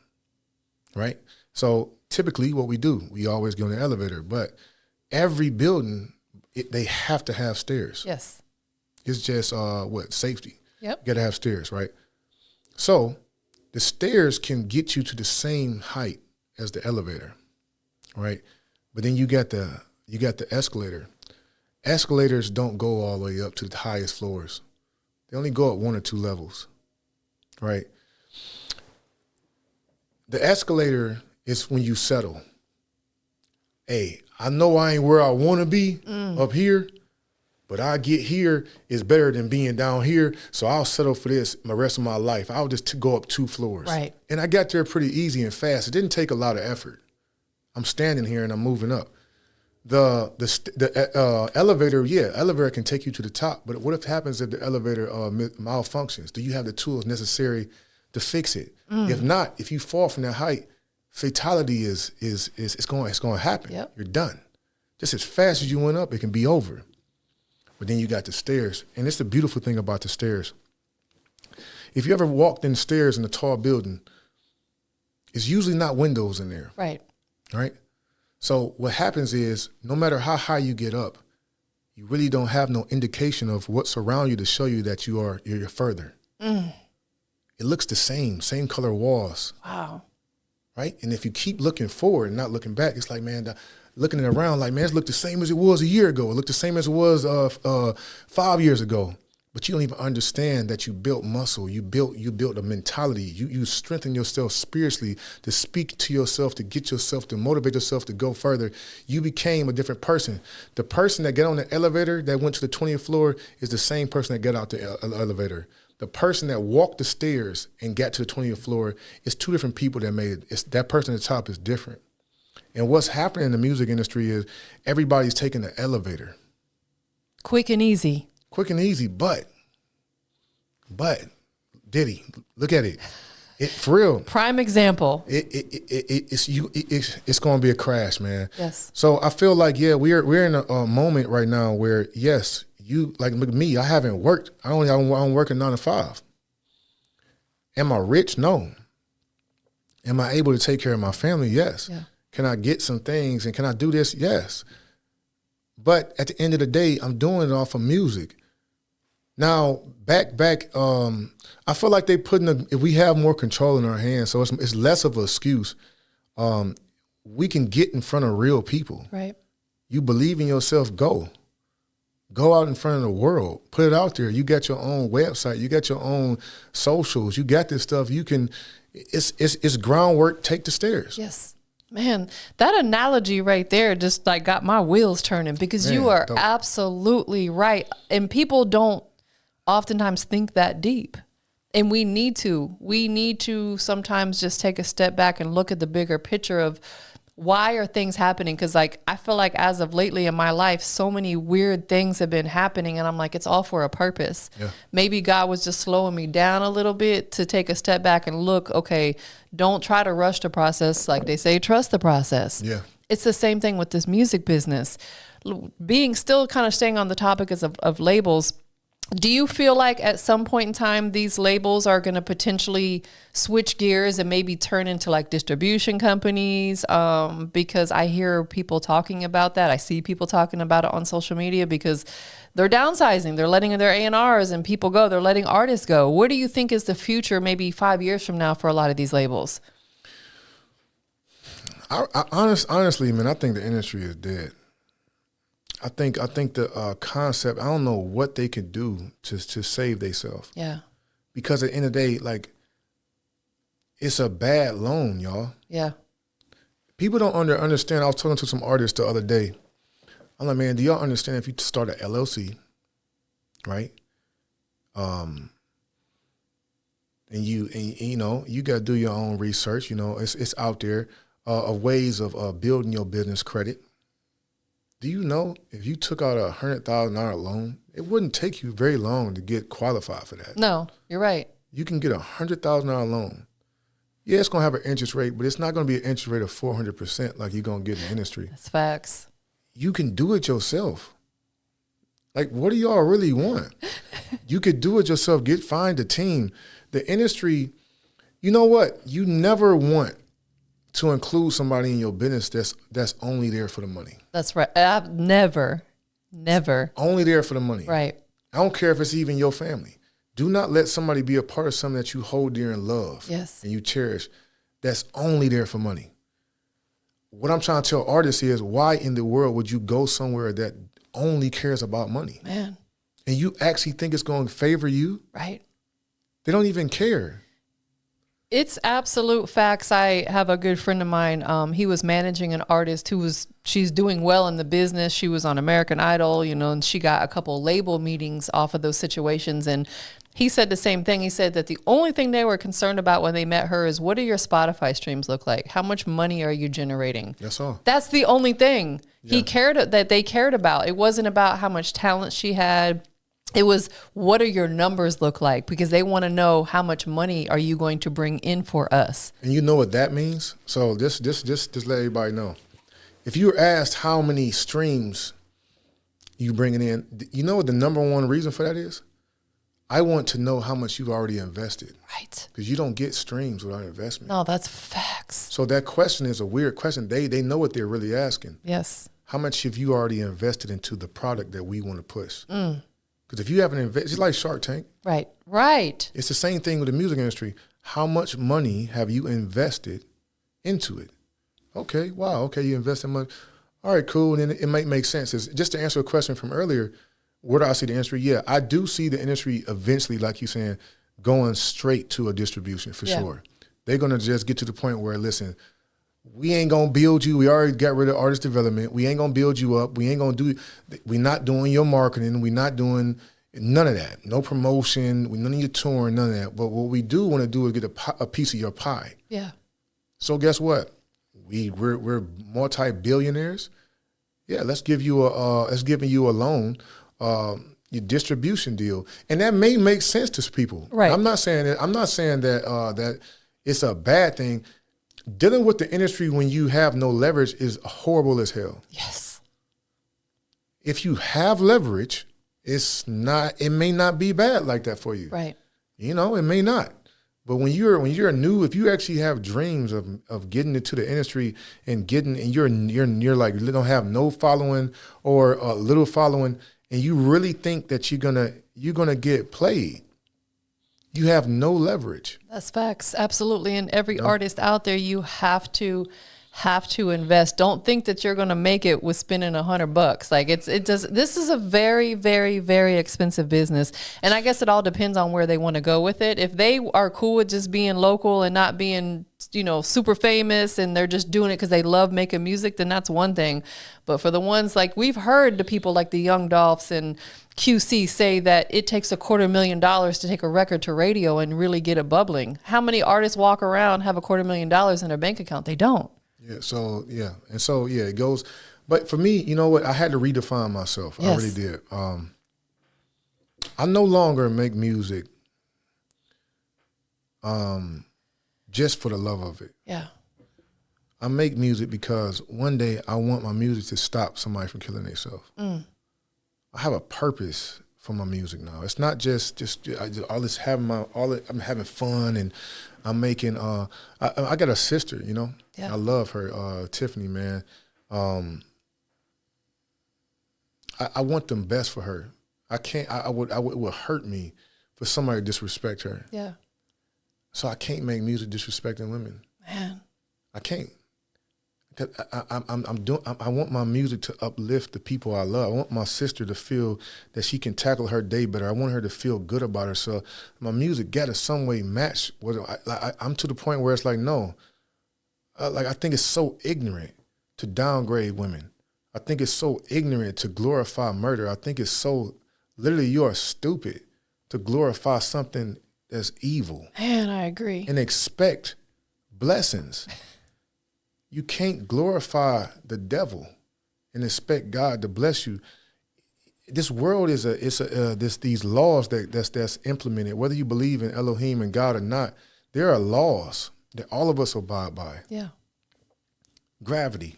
right? So typically what we do, we always go in the elevator, but every building, they have to have stairs. Yes. It's just safety. Yep. You got to have stairs, right? So the stairs can get you to the same height as the elevator, right? But then you got the escalator. escalators don't go all the way up to the highest floors. They only go up 1 or 2 levels, right? The escalator is when you settle. Hey, I know I ain't where I want to be up here, but I get here is better than being down here, so I'll settle for this the rest of my life. I'll just go up 2 floors. Right. And I got there pretty easy and fast. It didn't take a lot of effort. I'm standing here and I'm moving up. The elevator, elevator can take you to the top, but what if happens if the elevator malfunctions? Do you have the tools necessary to fix it? If not, if you fall from that height, fatality is going to happen. Yep. You're done. Just as fast as you went up, it can be over. But then you got the stairs, and it's the beautiful thing about the stairs. If you ever walked in the stairs in a tall building, it's usually not windows in there. Right. Right? So what happens is, no matter how high you get up, you really don't have no indication of what's around you to show you that you're further. It looks the same color walls. Wow. Right? And if you keep looking forward and not looking back, it's like, man, looking around like, man, it looked the same as it was a year ago. It looked the same as it was 5 years ago. But you don't even understand that you built muscle. You built a mentality. You strengthen yourself spiritually to speak to yourself, to get yourself, to motivate yourself to go further. You became a different person. The person that got on the elevator that went to the 20th floor is the same person that got out the elevator. The person that walked the stairs and got to the 20th floor is 2 different people that made it. That person at the top is different. And what's happening in the music industry is everybody's taking the elevator. Quick and easy. Quick and easy, but Diddy, look at it. It for real. Prime example. It's going to be a crash, man. Yes. So I feel like we're in a moment right now where yes, you like me. I haven't worked. I'm working 9 to 5. Am I rich? No. Am I able to take care of my family? Yes. Yeah. Can I get some things and can I do this? Yes. But at the end of the day, I'm doing it off of music. Now, back, I feel like they if we have more control in our hands, so it's less of an excuse. We can get in front of real people. Right. You believe in yourself, go out in front of the world, put it out there. You got your own website, you got your own socials, you got this stuff. You can, it's groundwork. Take the stairs. Yes. Man, that analogy right there just like got my wheels turning because you are absolutely right. And people don't oftentimes think that deep. And we need to sometimes just take a step back and look at the bigger picture of why are things happening? Because like I feel like as of lately in my life, so many weird things have been happening, and I'm like, it's all for a purpose. Yeah. Maybe God was just slowing me down a little bit to take a step back and look. Okay, don't try to rush the process. Like they say, trust the process. Yeah, it's the same thing with this music business. Being still kind of staying on the topic of labels. Do you feel like at some point in time, these labels are going to potentially switch gears and maybe turn into like distribution companies? Because I hear people talking about that. I see people talking about it on social media because they're downsizing. They're letting their A&Rs and people go. They're letting artists go. What do you think is the future maybe 5 years from now for a lot of these labels? Honestly, man, I think the industry is dead. I think the concept, I don't know what they could do to save themselves. Yeah. Because at the end of the day, like, it's a bad loan, y'all. Yeah. People don't understand. I was talking to some artists the other day. I'm like, man, do y'all understand if you start an LLC, right? And you know, you got to do your own research. You know, it's out there of ways of building your business credit. Do you know if you took out $100,000 loan, it wouldn't take you very long to get qualified for that? No, you're right. You can get $100,000 loan. Yeah, it's going to have an interest rate, but it's not going to be an interest rate of 400% like you're going to get in the industry. That's facts. You can do it yourself. Like, what do y'all really want? You could do it yourself. Find a team. The industry, you know what? You never want to include somebody in your business that's only there for the money. That's right. Never. Only there for the money. Right. I don't care if it's even your family. Do not let somebody be a part of something that you hold dear and love. Yes. And you cherish. That's only there for money. What I'm trying to tell artists is, why in the world would you go somewhere that only cares about money. Man. And you actually think it's going to favor you? Right. They don't even care. It's absolute facts. I have a good friend of mine. He was managing an artist she's doing well in the business. She was on American Idol, and she got a couple label meetings off of those situations. And he said the same thing. He said that the only thing they were concerned about when they met her is, what do your Spotify streams look like? How much money are you generating? That's all. That's the only thing Yeah. they cared about. It wasn't about how much talent she had. It was, what do your numbers look like? Because they want to know, how much money are you going to bring in for us? And you know what that means? So just let everybody know. If you were asked how many streams you bringing in, you know what the number one reason for that is? I want to know how much you've already invested. Right. Because you don't get streams without investment. No, that's facts. So that question is a weird question. They know what they're really asking. Yes. How much have you already invested into the product that we want to push? Because if you haven't invested, it's like Shark Tank. Right. Right. It's the same thing with the music industry. How much money have you invested into it? Okay, wow, okay, you invested money. All right, cool, and then it might make sense. Just to answer a question from earlier, where do I see the industry? Yeah, I do see the industry eventually, like you're saying, going straight to a distribution for sure. They're going to just get to the point where, listen, we ain't going to build you. We already got rid of artist development. We ain't going to build you up. We ain't going to do, we're not doing your marketing. We're not doing none of that. No promotion. None of your touring, none of that. But what we do want to do is get a piece of your pie. Yeah. So guess what? We're multi-billionaires. Yeah, let's give you a loan, your distribution deal, and that may make sense to people. Right. I'm not saying that. That it's a bad thing. Dealing with the industry when you have no leverage is horrible as hell. Yes. If you have leverage, it may not be bad like that for you. Right. It may not. But when you're new, if you actually have dreams of getting into the industry and you're like, you don't have no following or a little following, and you really think that you're gonna get played, you have no leverage. That's facts. Absolutely. And every artist out there, you have to invest. Don't think that you're going to make it with spending $100. Like this is a very, very, very expensive business. And I guess it all depends on where they want to go with it. If they are cool with just being local and not being, super famous, and they're just doing it because they love making music, then that's one thing. But for the ones, like, we've heard the people like the Young Dolphs and QC say that it takes $250,000 to take a record to radio and really get it bubbling. How many artists walk around, have $250,000 in their bank account? They don't. Yeah. So it goes. But for me, you know what? I had to redefine myself. Yes. I really did. I no longer make music just for the love of it. Yeah. I make music because one day I want my music to stop somebody from killing themselves. I have a purpose for my music now. It's not just I'm having fun and I'm making. I got a sister, Yeah. I love her, Tiffany, man. I want them best for her. I can't. It would hurt me for somebody to disrespect her. Yeah. So I can't make music disrespecting women. Man. I can't. I want my music to uplift the people I love. I want my sister to feel that she can tackle her day better. I want her to feel good about herself. My music got to some way match. I'm to the point where it's like, no. I think it's so ignorant to downgrade women. I think it's so ignorant to glorify murder. I think it's so, literally, you are stupid to glorify something that's evil. Man, I agree. And expect blessings. You can't glorify the devil and expect God to bless you. This world is these laws that's implemented. Whether you believe in Elohim and God or not, there are laws that all of us abide by. Yeah. Gravity.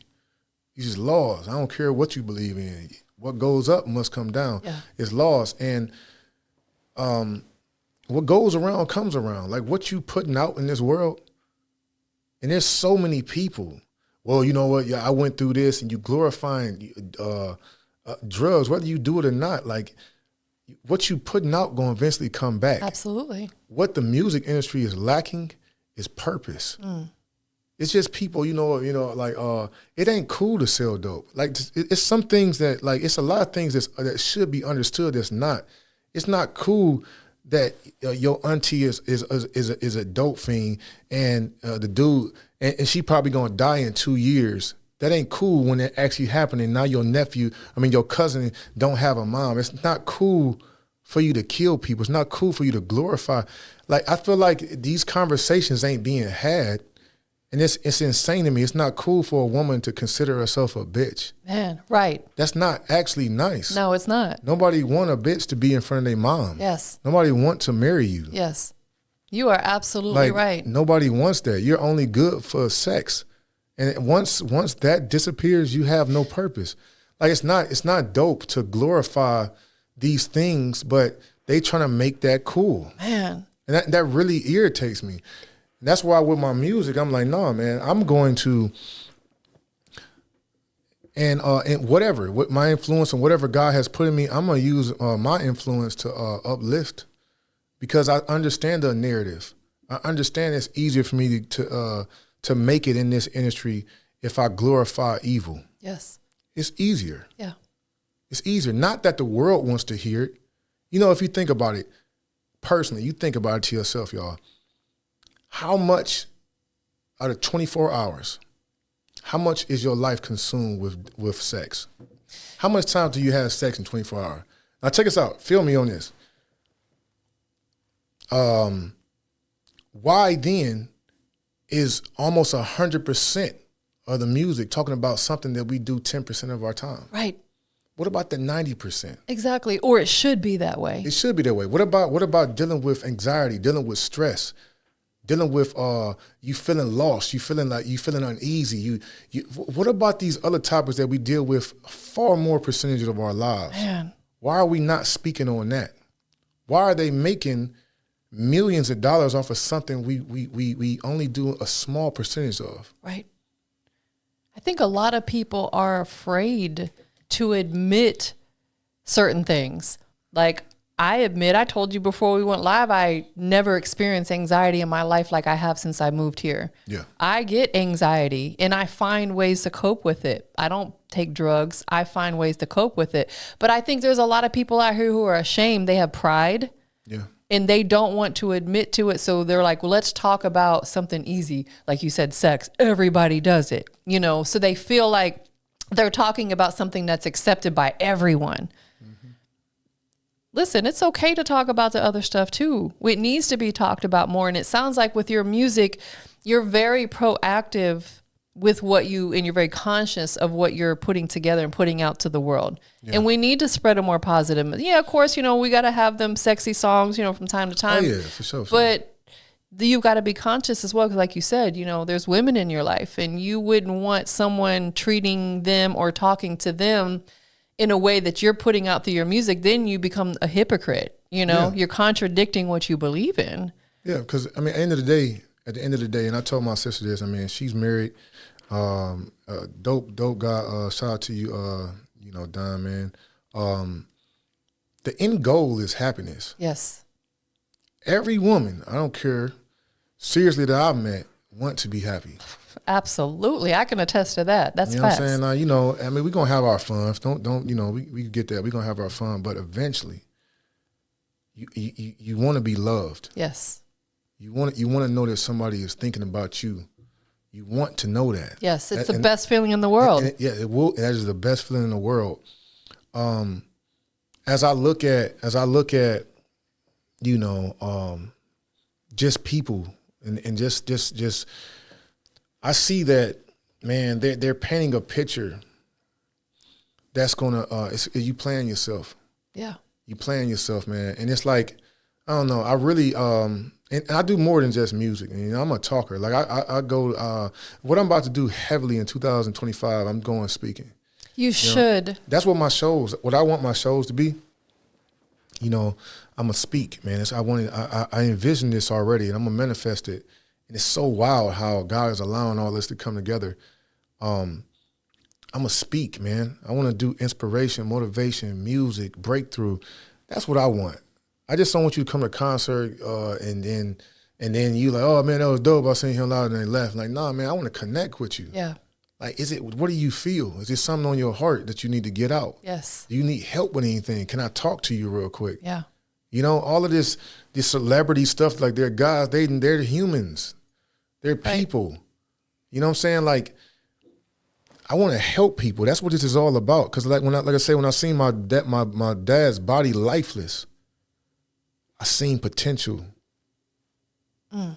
These are laws. I don't care what you believe in. What goes up must come down. Yeah. It's laws. And what goes around comes around. Like what you putting out in this world, and there's so many people. Well, you know what? Yeah, I went through this, and you glorifying drugs, whether you do it or not. Like what you putting out going to eventually come back. Absolutely. What the music industry is lacking is purpose. It's just people, like it ain't cool to sell dope. Like it's some things that like it's a lot of things that should be understood. That's not. It's not cool that your auntie is a dope fiend and the dude and she probably gonna die in 2 years. That ain't cool when it actually happening. Now your your cousin don't have a mom. It's not cool for you to kill people. It's not cool for you to glorify. Like I feel like these conversations ain't being had. And it's insane to me. It's not cool for a woman to consider herself a bitch. Man, right. That's not actually nice. No, it's not. Nobody want a bitch to be in front of their mom. Yes. Nobody want to marry you. Yes. You are absolutely right. Nobody wants that. You're only good for sex. And once that disappears, you have no purpose. Like it's not dope to glorify these things, but they trying to make that cool. Man. And that really irritates me. And that's why with my music, I'm like, no, man, I'm going to, and whatever, with my influence and whatever God has put in me, I'm going to use my influence to uplift because I understand the narrative. I understand it's easier for me to make it in this industry if I glorify evil. Yes. It's easier. Yeah. It's easier. Not that the world wants to hear it. If you think about it personally, you think about it to yourself, y'all. How much out of 24 hours, how much is your life consumed with sex? How much time do you have sex in 24 hours? Now check us out. Feel me on this. Why then is almost 100% of the music talking about something that we do 10% of our time? Right. What about the 90%? Exactly. Or it should be that way. It should be that way. What about dealing with anxiety, dealing with stress? Dealing with you feeling lost, you feeling uneasy. What about these other topics that we deal with far more percentage of our lives? Man. Why are we not speaking on that? Why are they making millions of dollars off of something we only do a small percentage of? Right. I think a lot of people are afraid to admit certain things. Like I told you before we went live, I never experienced anxiety in my life like I have since I moved here. Yeah. I get anxiety and I find ways to cope with it. I don't take drugs. I find ways to cope with it. But I think there's a lot of people out here who are ashamed. They have pride. Yeah. And they don't want to admit to it. So they're like, well, let's talk about something easy. Like you said, sex. Everybody does it, so they feel like they're talking about something that's accepted by everyone. Listen, it's okay to talk about the other stuff too. It needs to be talked about more. And it sounds like with your music, you're very proactive with and you're very conscious of what you're putting together and putting out to the world. Yeah. And we need to spread a more positive. Yeah, of course, we got to have them sexy songs, from time to time. Oh yeah, for sure. But you've got to be conscious as well. Because like you said, there's women in your life and you wouldn't want someone treating them or talking to them in a way that you're putting out through your music. Then you become a hypocrite, Yeah. You're contradicting what you believe in. Yeah, because at the end of the day, and I told my sister this, she's married, dope guy, shout out to you, Don, man. The end goal is happiness. Yes. Every woman, I don't care, seriously, that I've met, want to be happy. Absolutely. I can attest to that. That's facts. What I'm saying? We're going to have our fun. We get that. We're going to have our fun. But eventually, you want to be loved. Yes. You want to know that somebody is thinking about you. You want to know that. Yes, it's the best feeling in the world. It will. That is the best feeling in the world. As I look at, just people and just. I see that, man, they're painting a picture that's gonna you playing yourself. Yeah. You playing yourself, man. And it's like, I don't know, I really and I do more than just music. I'm a talker. Like I go what I'm about to do heavily in 2025, I'm going speaking. You should. That's what I want my shows to be. I'm gonna speak, man. I envision this already and I'm gonna manifest it. And it's so wild how God is allowing all this to come together. I'm going to speak, man. I want to do inspiration, motivation, music, breakthrough. That's what I want. I just don't want you to come to a concert and then And then you like, oh man, that was dope. I seen him loud and they left. Like, nah, man, I want to connect with you. Yeah. Like, what do you feel? Is there something on your heart that you need to get out? Yes. Do you need help with anything? Can I talk to you real quick? Yeah. You know, all of this celebrity stuff, like they're guys, they're humans. They're people. Right. You know what I'm saying? Like, I want to help people. That's what this is all about. Cause like when I seen my dad's body lifeless, I seen potential. I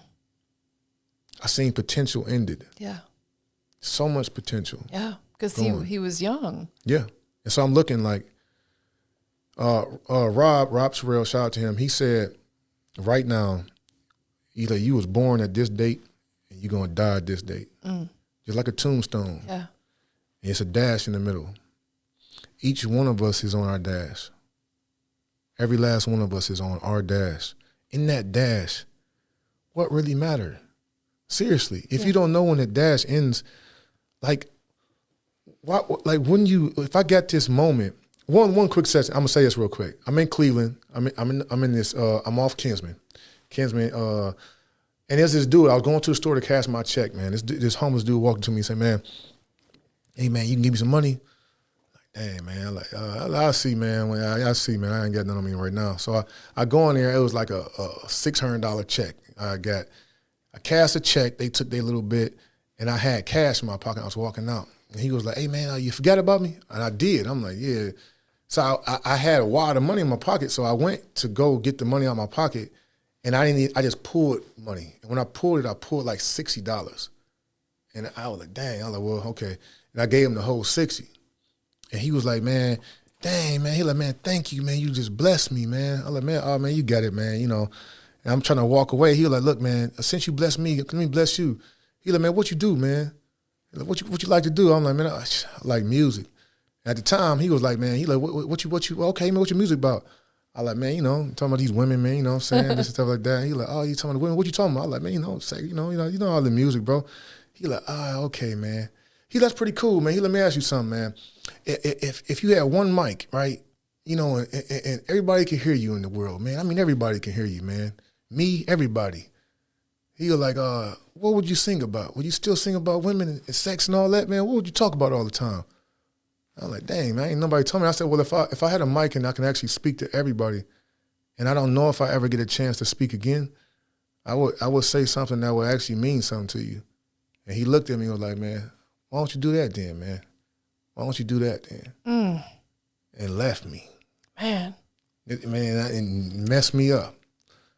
seen potential ended. Yeah. So much potential. Yeah. Because he was young. Yeah. And so I'm looking like Rob Sorrell, shout out to him. He said, right now, either you was born at this date and you're gonna die at this date. Just like a tombstone. Yeah. And it's a dash in the middle. Each one of us is on our dash. Every last one of us is on our dash. In that dash, what really matter? Seriously, if you don't know when the dash ends, like, wouldn't you? If I got this moment, one quick session. I'm gonna say this real quick. I'm in Cleveland. I'm in this. I'm off Kinsman, and there's this dude. I was going to the store to cash my check. Man, this homeless dude walked to me and said, "Man, hey man, you can give me some money." Dang, man, like, I see, man. I see, man. I ain't got nothing on me right now. So I go in there. It was like a $600 check. I cashed a check. They took their little bit, and I had cash in my pocket. I was walking out, and he was like, "Hey, man, you forgot about me?" And I did. I'm like, "Yeah." So I had a wad of money in my pocket. So I went to go get the money out of my pocket, and I just pulled money. And when I pulled like $60, and I was like, "Dang!" I was like, "Well, okay." And I gave him the whole 60. And he was like, "Man, dang, man." He like, "Man, thank you, man. You just blessed me, man." I like, "Man, oh, man, you got it, man. You know." And I'm trying to walk away. He was like, "Look, man, since you blessed me, let me bless you." He like, "Man, what you do, man? Like, what you like to do?" I'm like, "Man, I like music." At the time, he was like, "Man," he like, what you, okay, man, what your music about?" I like, "Man, you know, I'm talking about these women, man, you know what I'm saying? This and stuff like that." He like, "Oh, you talking about women? What you talking about?" I like, "Man, you know, say, you know all the music, bro." He like, "Okay, man." That's pretty cool, man. He let me ask you something, man. If you had one mic, right, you know, and everybody can hear you in the world, man. I mean, everybody can hear you, man. Me, everybody. He was like, what would you sing about? Would you still sing about women and sex and all that, man? What would you talk about all the time? I was like, dang, man, ain't nobody told me. I said, well, if I had a mic and I can actually speak to everybody, and I don't know if I ever get a chance to speak again, I would say something that would actually mean something to you. And he looked at me and was like, "Man, why don't you do that then, man? Why don't you do that then?" And left me. Man. It messed me up.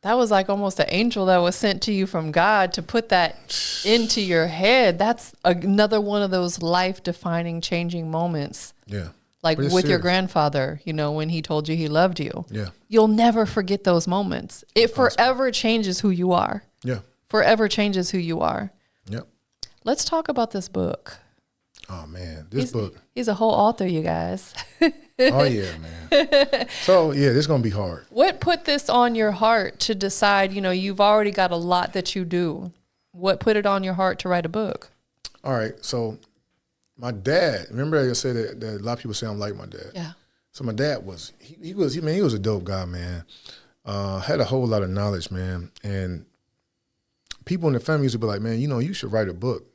That was like almost an angel that was sent to you from God to put that into your head. That's another one of those life-defining, changing moments. Yeah. Like with your grandfather, you know, when he told you he loved you. Yeah. You'll never forget those moments. It forever changes who you are. Yeah. Forever changes who you are. Yep. Let's talk about this book. Oh, man, this book. He's a whole author, you guys. Oh, yeah, man. So, yeah, this is going to be hard. What put this on your heart to decide, you know, you've already got a lot that you do. What put it on your heart to write a book? All right, so my dad, remember I said that a lot of people say I'm like my dad. Yeah. So my dad was, he was a dope guy, man. Had a whole lot of knowledge, man. And people in the family used to be like, "Man, you know, you should write a book."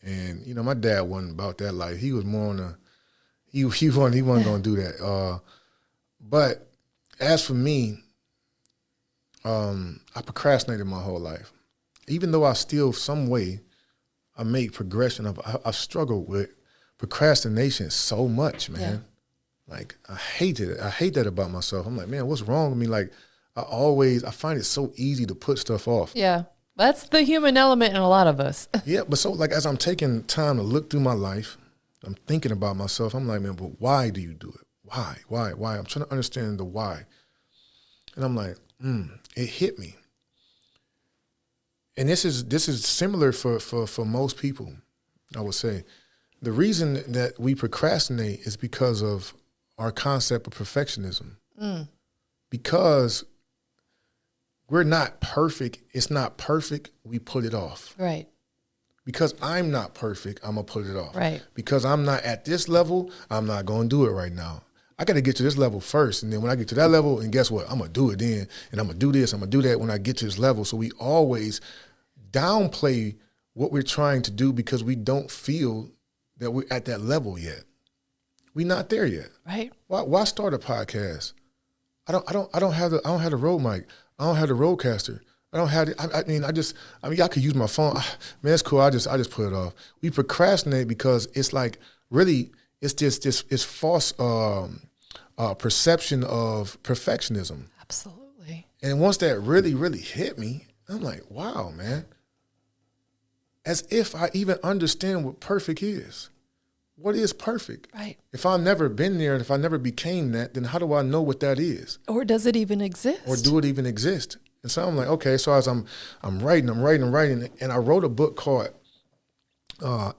And, you know, my dad wasn't about that life. He was more on he wasn't going to do that. But as for me, I procrastinated my whole life. Even though I still, some way, I made progression. I struggled with procrastination so much, man. Yeah. Like, I hated it. I hate that about myself. I'm like, man, what's wrong with me? Like, I find it so easy to put stuff off. Yeah. That's the human element in a lot of us. Yeah, but so like as I'm taking time to look through my life, I'm thinking about myself. I'm like, man, but why do you do it? Why? I'm trying to understand the why. And I'm like, it hit me. And this is similar for most people, I would say. The reason that we procrastinate is because of our concept of perfectionism. Because we're not perfect. It's not perfect. We put it off. Right. Because I'm not perfect, I'm going to put it off. Right. Because I'm not at this level, I'm not going to do it right now. I got to get to this level first. And then when I get to that level, and guess what? I'm going to do it then. And I'm going to do this. I'm going to do that when I get to this level. So we always downplay what we're trying to do because we don't feel that we're at that level yet. We're not there yet. Right. Why start a podcast? I don't have the road mic. I don't have the roadcaster. I don't have it. I mean, I could use my phone. Man, it's cool. I just put it off. We procrastinate because it's like really it's just it's false perception of perfectionism. Absolutely. And once that really, really hit me, I'm like, wow, man. As if I even understand what perfect is. What is perfect? Right. If I've never been there, and if I never became that, then how do I know what that is? Or does it even exist? Or do it even exist? And so I'm like, okay, so as I'm writing, and I wrote a book called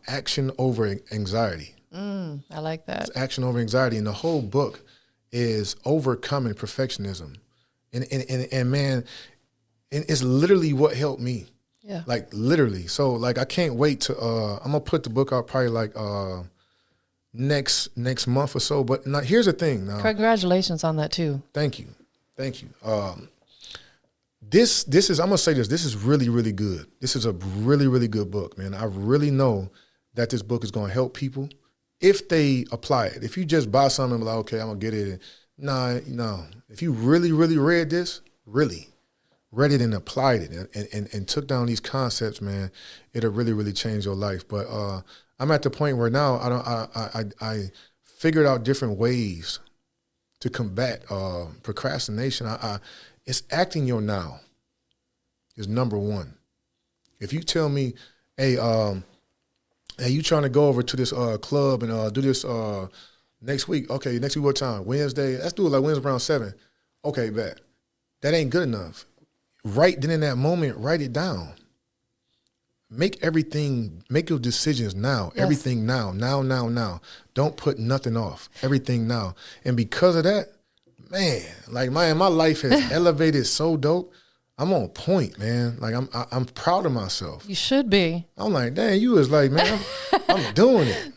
Action Over Anxiety. I like that. It's Action Over Anxiety, and the whole book is overcoming perfectionism. And man, and it's literally what helped me. Yeah. Like literally. So like I can't wait to I'm gonna put the book out probably like next month or so. But now, here's the thing. Now, congratulations on that too. Thank you. This is, I'm gonna say this. This is really, really good. This is a really, really good book, man. I really know that this book is gonna help people if they apply it. If you just buy something and be like, okay, I'm gonna get it. No. If you really, really read this, read it and applied it and took down these concepts, man, it'll really, really change your life. But I'm at the point where now I figured out different ways to combat procrastination. It's acting your now is number one. If you tell me, hey, you trying to go over to this club and do this next week? Okay, next week what time? Wednesday. Let's do it like Wednesday around 7. Okay, bet. That ain't good enough. Right then in that moment, write it down. Make your decisions now. Yes. Everything now. Don't put nothing off. Everything now. And because of that, man, like my life has elevated so dope. I'm on point, man. Like I'm proud of myself. You should be. I'm like, dang, you was like, man, I'm doing it.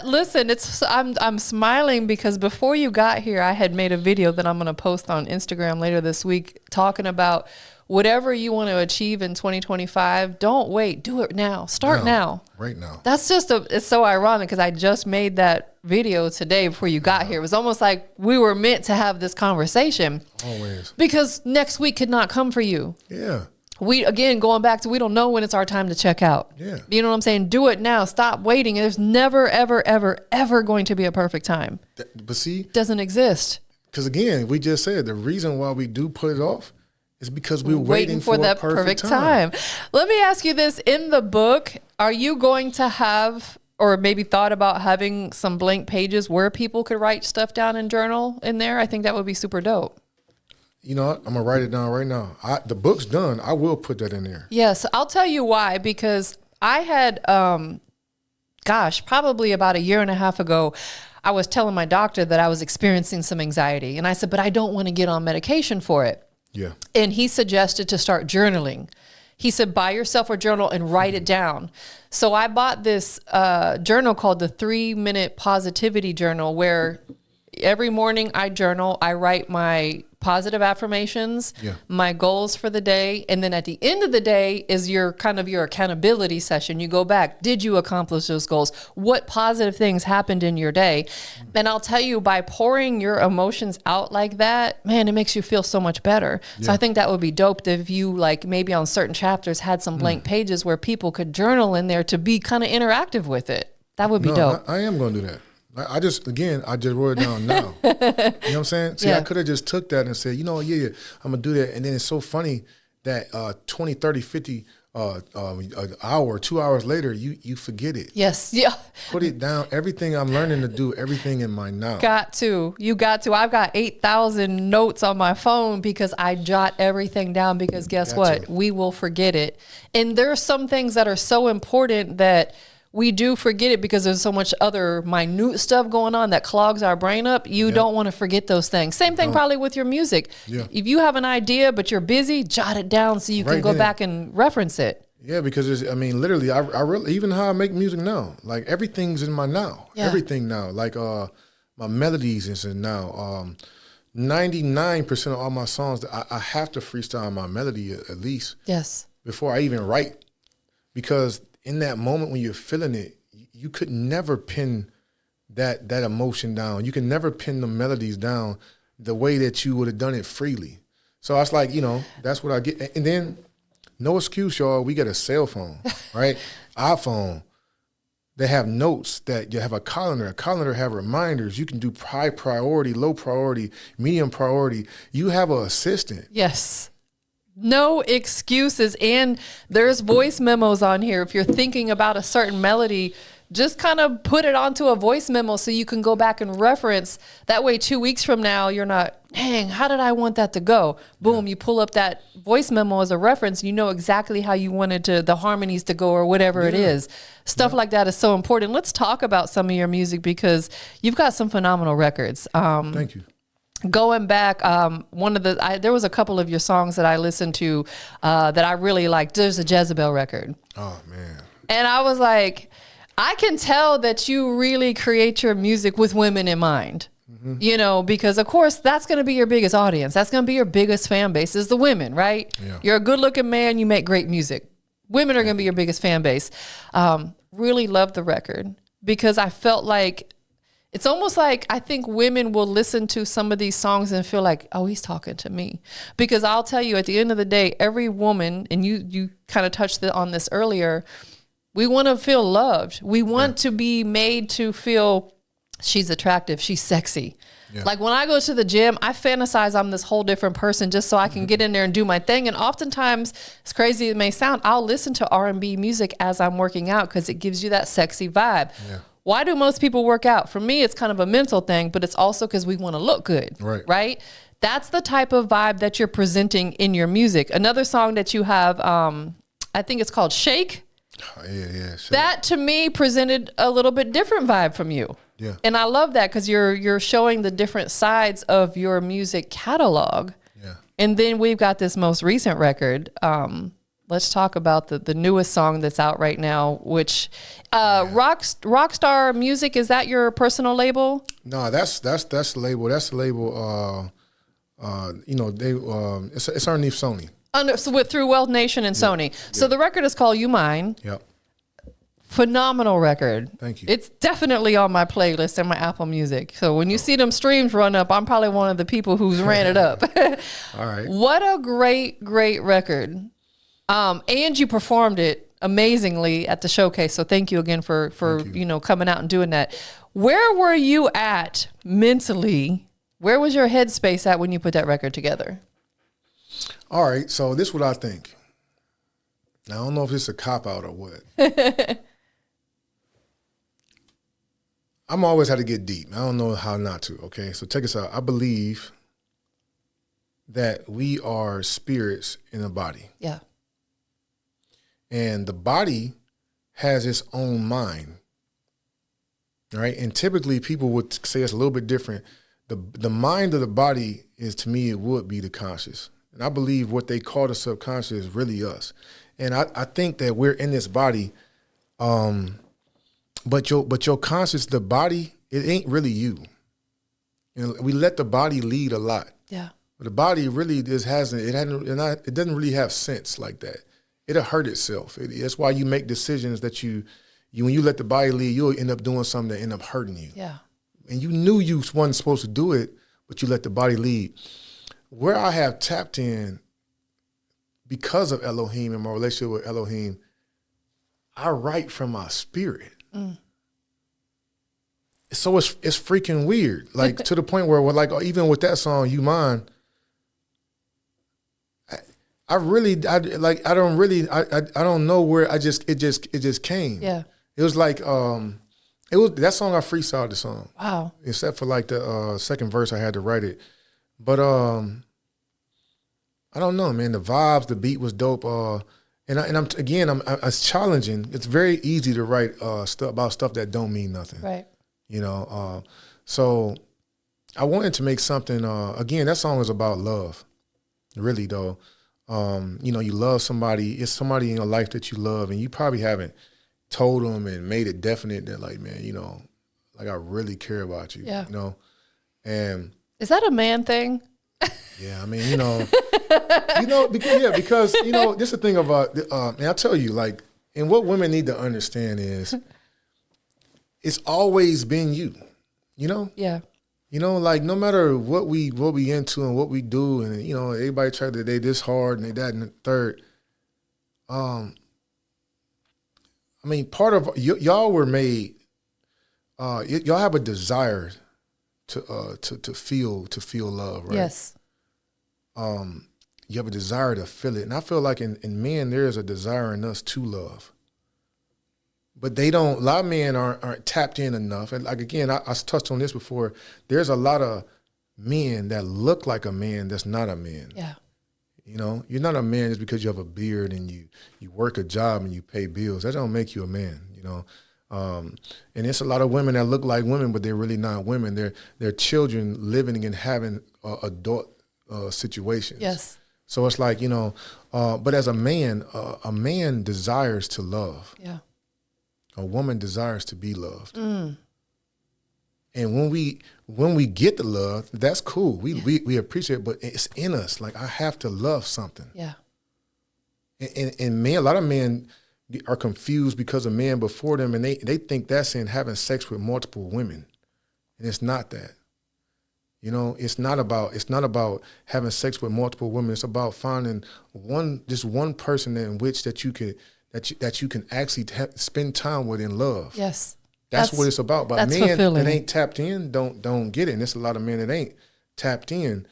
Listen, I'm smiling because before you got here, I had made a video that I'm going to post on Instagram later this week talking about whatever you want to achieve in 2025. Don't wait. Do it now. Start now. Right now. That's it's so ironic because I just made that video today before you got here. It was almost like we were meant to have this conversation. Always. Because next week could not come for you. Yeah. Going back to, we don't know when it's our time to check out. Yeah. You know what I'm saying? Do it now. Stop waiting. There's never, ever, ever, ever going to be a perfect time. But see? Doesn't exist. Because again, we just said the reason why we do put it off is because we're waiting for that perfect time. Let me ask you this. In the book, are you going to have, or maybe thought about having some blank pages where people could write stuff down and journal in there? I think that would be super dope. You know what? I'm going to write it down right now. The book's done. I will put that in there. Yes. I'll tell you why. Because I had, probably about a year and a half ago, I was telling my doctor that I was experiencing some anxiety. And I said, but I don't want to get on medication for it. Yeah. And he suggested to start journaling. He said, buy yourself a journal and write it down. So I bought this journal called the 3-Minute Positivity Journal, where every morning I journal. I write my positive affirmations, my goals for the day. And then at the end of the day is your accountability session. You go back. Did you accomplish those goals? What positive things happened in your day? And I'll tell you, by pouring your emotions out like that, man, it makes you feel so much better. Yeah. So I think that would be dope if you, like, maybe on certain chapters had some blank pages where people could journal in there to be kind of interactive with it. That would be dope. I am going to do that. I just wrote it down now. You know what I'm saying? See, I could have just took that and said, I'm going to do that. And then it's so funny that 20, 30, 50 an hour, 2 hours later, you forget it. Yes. Yeah. Put it down. Everything I'm learning to do, everything in my now. You got to. I've got 8,000 notes on my phone because I jot everything down because guess what? We will forget it. And there are some things that are so important that we do forget it because there's so much other minute stuff going on that clogs our brain up. You don't want to forget those things. Same thing probably with your music. Yeah. If you have an idea but you're busy, jot it down so you can go back and reference it. Yeah, because literally, I really, even how I make music now, like everything's in my now. Yeah. Everything now. Like my melodies is in now. 99% of all my songs, I have to freestyle my melody at least. Yes. Before I even write, because in that moment when you're feeling it, you could never pin that emotion down. You can never pin the melodies down the way that you would have done it freely. So I was like, that's what I get. And then, no excuse, y'all. We get a cell phone, right? iPhone. They have notes that you have a calendar. A calendar have reminders. You can do high priority, low priority, medium priority. You have an assistant. Yes. No excuses. And there's voice memos on here. If you're thinking about a certain melody, just kind of put it onto a voice memo so you can go back and reference. That way, 2 weeks from now, you're not, dang, how did I want that to go? Boom, you pull up that voice memo as a reference. You know exactly how you wanted the harmonies to go or whatever it is. Stuff like that is so important. Let's talk about some of your music because you've got some phenomenal records. Thank you. Going back, there was a couple of your songs that I listened to that I really liked. There's a Jezebel record. Oh, man. And I was like, I can tell that you really create your music with women in mind, because of course that's going to be your biggest audience. That's going to be your biggest fan base is the women, right? Yeah. You're a good looking man. You make great music. Women are going to be your biggest fan base. Really love the record because I felt like it's almost like I think women will listen to some of these songs and feel like, oh, he's talking to me. Because I'll tell you at the end of the day, every woman, and you kind of touched on this earlier, we want to feel loved. We want to be made to feel she's attractive, she's sexy. Yeah. Like when I go to the gym, I fantasize I'm this whole different person just so I can get in there and do my thing. And oftentimes, as crazy as it may sound, I'll listen to R&B music as I'm working out because it gives you that sexy vibe. Yeah. Why do most people work out? For me, it's kind of a mental thing, but it's also because we want to look good, right? That's the type of vibe that you're presenting in your music. Another song that you have, I think it's called Shake. Oh, yeah. Sure. That to me presented a little bit different vibe from you. Yeah. And I love that because you're showing the different sides of your music catalog. Yeah. And then we've got this most recent record. Let's talk about the newest song that's out right now, which Rockstar Music, is that your personal label? No, that's the label. That's the label it's underneath Sony. Through Wealth Nation and Sony. So the record is called You Mine. Yep. Phenomenal record. Thank you. It's definitely on my playlist and my Apple Music. So when you see them streams run up, I'm probably one of the people who's ran it up. All right. What a great record. And you performed it amazingly at the showcase. So thank you again for coming out and doing that. Where were you at mentally? Where was your headspace at when you put that record together? All right, so this is what I think. Now, I don't know if it's a cop-out or what. I'm always had to get deep. I don't know how not to, okay? So check us out. I believe that we are spirits in a body. Yeah. And the body has its own mind, right? And typically people would say it's a little bit different. The mind of the body is, to me, it would be the conscious. And I believe what they call the subconscious is really us. And I think that we're in this body, but your conscious, the body, it ain't really you. We let the body lead a lot. Yeah. But the body really it doesn't really have sense like that. It'll hurt itself. That's why you make decisions that you when you let the body lead, you'll end up doing something that end up hurting you. Yeah. And you knew you wasn't supposed to do it, but you let the body lead. Where I have tapped in because of Elohim and my relationship with Elohim, I write from my spirit. Mm. So it's freaking weird. Like to the point where even with that song, You Mine, I don't know where it just came. Yeah. It was like it was that song I freestyled the song. Wow. Except for like the second verse I had to write it. But I don't know, man. The vibes, the beat was dope. I'm it's challenging. It's very easy to write about stuff that don't mean nothing. Right. So I wanted to make something. Again, that song is about love. Really though. You love somebody. It's somebody in your life that you love, and you probably haven't told them and made it definite that, like, man, Like I really care about you. Yeah. You know, and Is that a man thing? yeah, I mean, because this is the thing about, and I'll tell you, like, and what women need to understand is, it's always been you, you know. Yeah. You know, like no matter what we into and what we do, and everybody try to they this hard and they that and the third. I mean, part of y'all were made. Y'all have a desire to feel love, right? Yes. You have a desire to feel it, and I feel like in men there is a desire in us to love. But they don't. A lot of men aren't tapped in enough. And like again, I touched on this before. There's a lot of men that look like a man that's not a man. Yeah. You know, you're not a man just because you have a beard and you work a job and you pay bills. That don't make you a man. You know, and there's a lot of women that look like women, but they're really not women. They're children living and having adult situations. Yes. So it's like but as a man desires to love. Yeah. A woman desires to be loved. And when we get the love, that's cool. We appreciate it, but it's in us. Like I have to love something. Yeah. And men, a lot of men are confused because of men before them, and they think that's in having sex with multiple women. And it's not that. You know, it's not about having sex with multiple women. It's about finding just one person in which that you can actually spend time with in love. Yes. That's what it's about. But men fulfilling. that ain't tapped in don't get it. And there's a lot of men that ain't tapped in.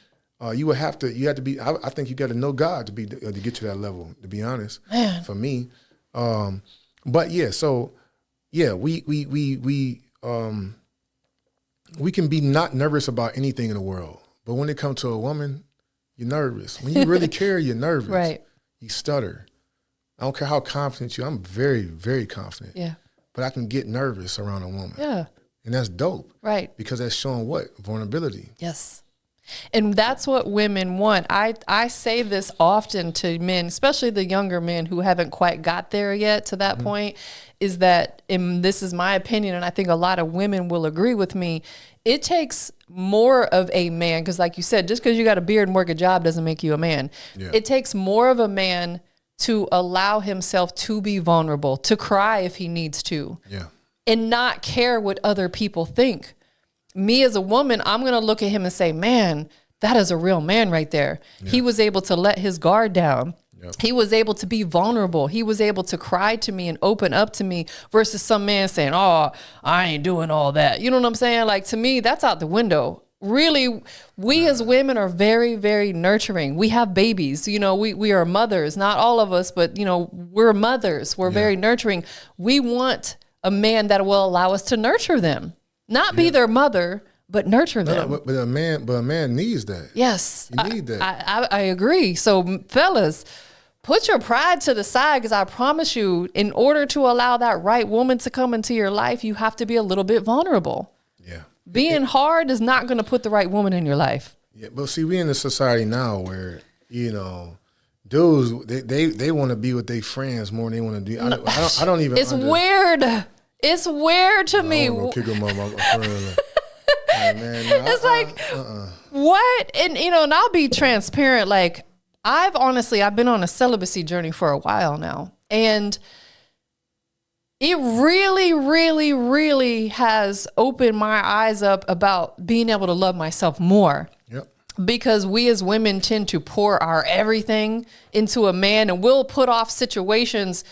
You have to be. I think you got to know God to get to that level. To be honest, Man. for me. But yeah, so yeah, we can be not nervous about anything in the world, but when it comes to a woman, you're nervous. When you really care, you're nervous. Right. You stutter. I don't care how confident you are. I'm very, very confident. Yeah. But I can get nervous around a woman. Yeah. And that's dope. Right. Because that's showing what? Vulnerability. Yes. And that's what women want. I say this often to men, especially the younger men who haven't quite got there yet to that point, is that, and this is my opinion, and I think a lot of women will agree with me, it takes more of a man, because like you said, just because you got a beard and work a job doesn't make you a man. Yeah. It takes more of a man to allow himself to be vulnerable, to cry if he needs to, Yeah. and not care what other people think. Me as a woman, I'm going to look at him and say, man, that is a real man right there. Yeah. He was able to let his guard down. Yep. He was able to be vulnerable. He was able to cry to me and open up to me versus some man saying, oh, I ain't doing all that. You know what I'm saying? Like, to me, that's out the window. Really, we as women are very, very nurturing. We have babies. You know, we are mothers. Not all of us, but, we're mothers. We're very nurturing. We want a man that will allow us to nurture them. Not be their mother, but nurture them. No, but a man needs that. Yes. You need that. I agree. So, fellas, put your pride to the side, because I promise you, in order to allow that right woman to come into your life, you have to be a little bit vulnerable. Yeah. Being hard is not going to put the right woman in your life. Yeah, but see, we in a society now where, dudes, they want to be with their friends more than they want to do. I don't even. It's weird. It's weird to me. I'm gonna kick him up, my friend. It's like, what? And, and I'll be transparent. Like, I've been on a celibacy journey for a while now. And it really, really, really has opened my eyes up about being able to love myself more. Yep. Because we as women tend to pour our everything into a man, and we'll put off situations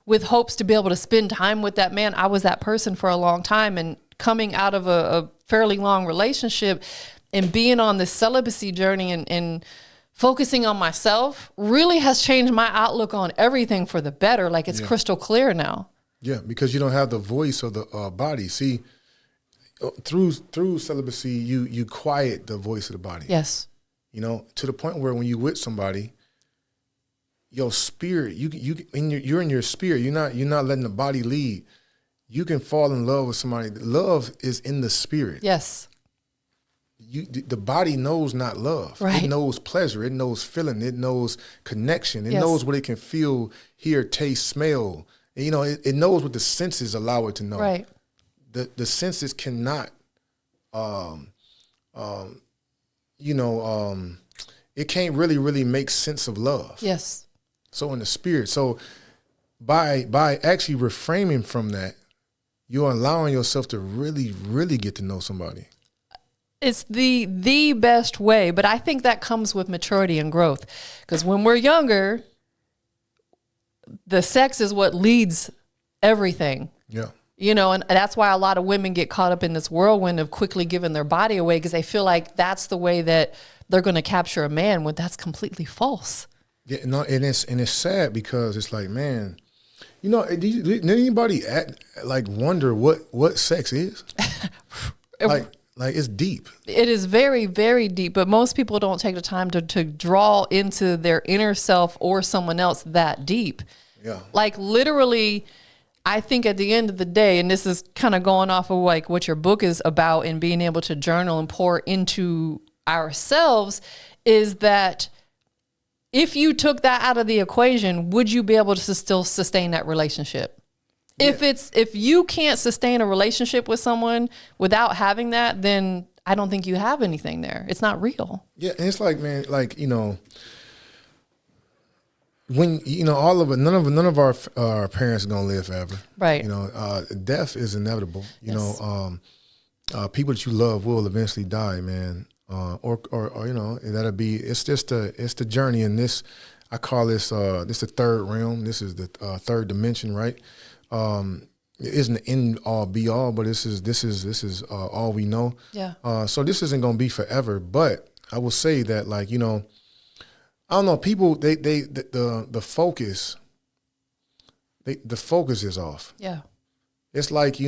with hopes to be able to spend time with that man. I was that person for a long time, and coming out of a fairly long relationship and being on this celibacy journey and focusing on myself really has changed my outlook on everything for the better. Like, it's crystal clear now. Yeah, because you don't have the voice of the body. See, through celibacy, you quiet the voice of the body. Yes. To the point where when you with somebody, your spirit, you're in your spirit. You're not letting the body lead. You can fall in love with somebody. Love is in the spirit. Yes. The body knows not love. Right. It knows pleasure. It knows feeling. It knows connection. It knows what it can feel, hear, taste, smell. It knows what the senses allow it to know. Right. the senses cannot, it can't really make sense of love. Yes. So in the spirit, so by actually reframing from that, you're allowing yourself to really get to know somebody. It's the best way, but I think that comes with maturity and growth. Because when we're younger, the sex is what leads everything. Yeah. And that's why a lot of women get caught up in this whirlwind of quickly giving their body away because they feel like that's the way that they're going to capture a man, when that's completely false. Yeah, no, and it's sad because it's like, man, did anybody wonder what sex is? Like it's deep. It is very, very deep, but most people don't take the time to draw into their inner self or someone else that deep. Yeah. Like literally, I think at the end of the day, and this is kind of going off of like what your book is about and being able to journal and pour into ourselves, is that if you took that out of the equation, would you be able to still sustain that relationship? Yeah. If you can't sustain a relationship with someone without having that, then I don't think you have anything there. It's not real. Yeah, and it's like, man, when none of our parents are gonna live forever, right? Death is inevitable. Yes. People that you love will eventually die, man. Or that'll be. It's the journey in this. I call this the third realm. This is the third dimension, right? It isn't the end all be all, but this is all we know. Yeah. So this isn't gonna be forever, but I will say that, I don't know, people the focus is off. Yeah. It's like,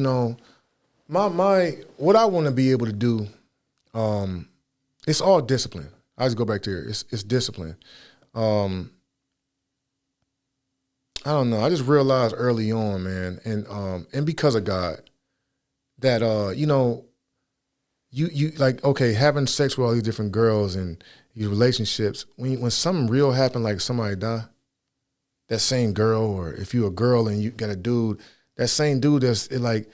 my what I want to be able to do, it's all discipline. I just go back to here. It's discipline. I don't know. I just realized early on, man, and because of God, that you like, okay, having sex with all these different girls and these relationships, when something real happened, like somebody die, that same girl, or if you're a girl and you got a dude, that same dude they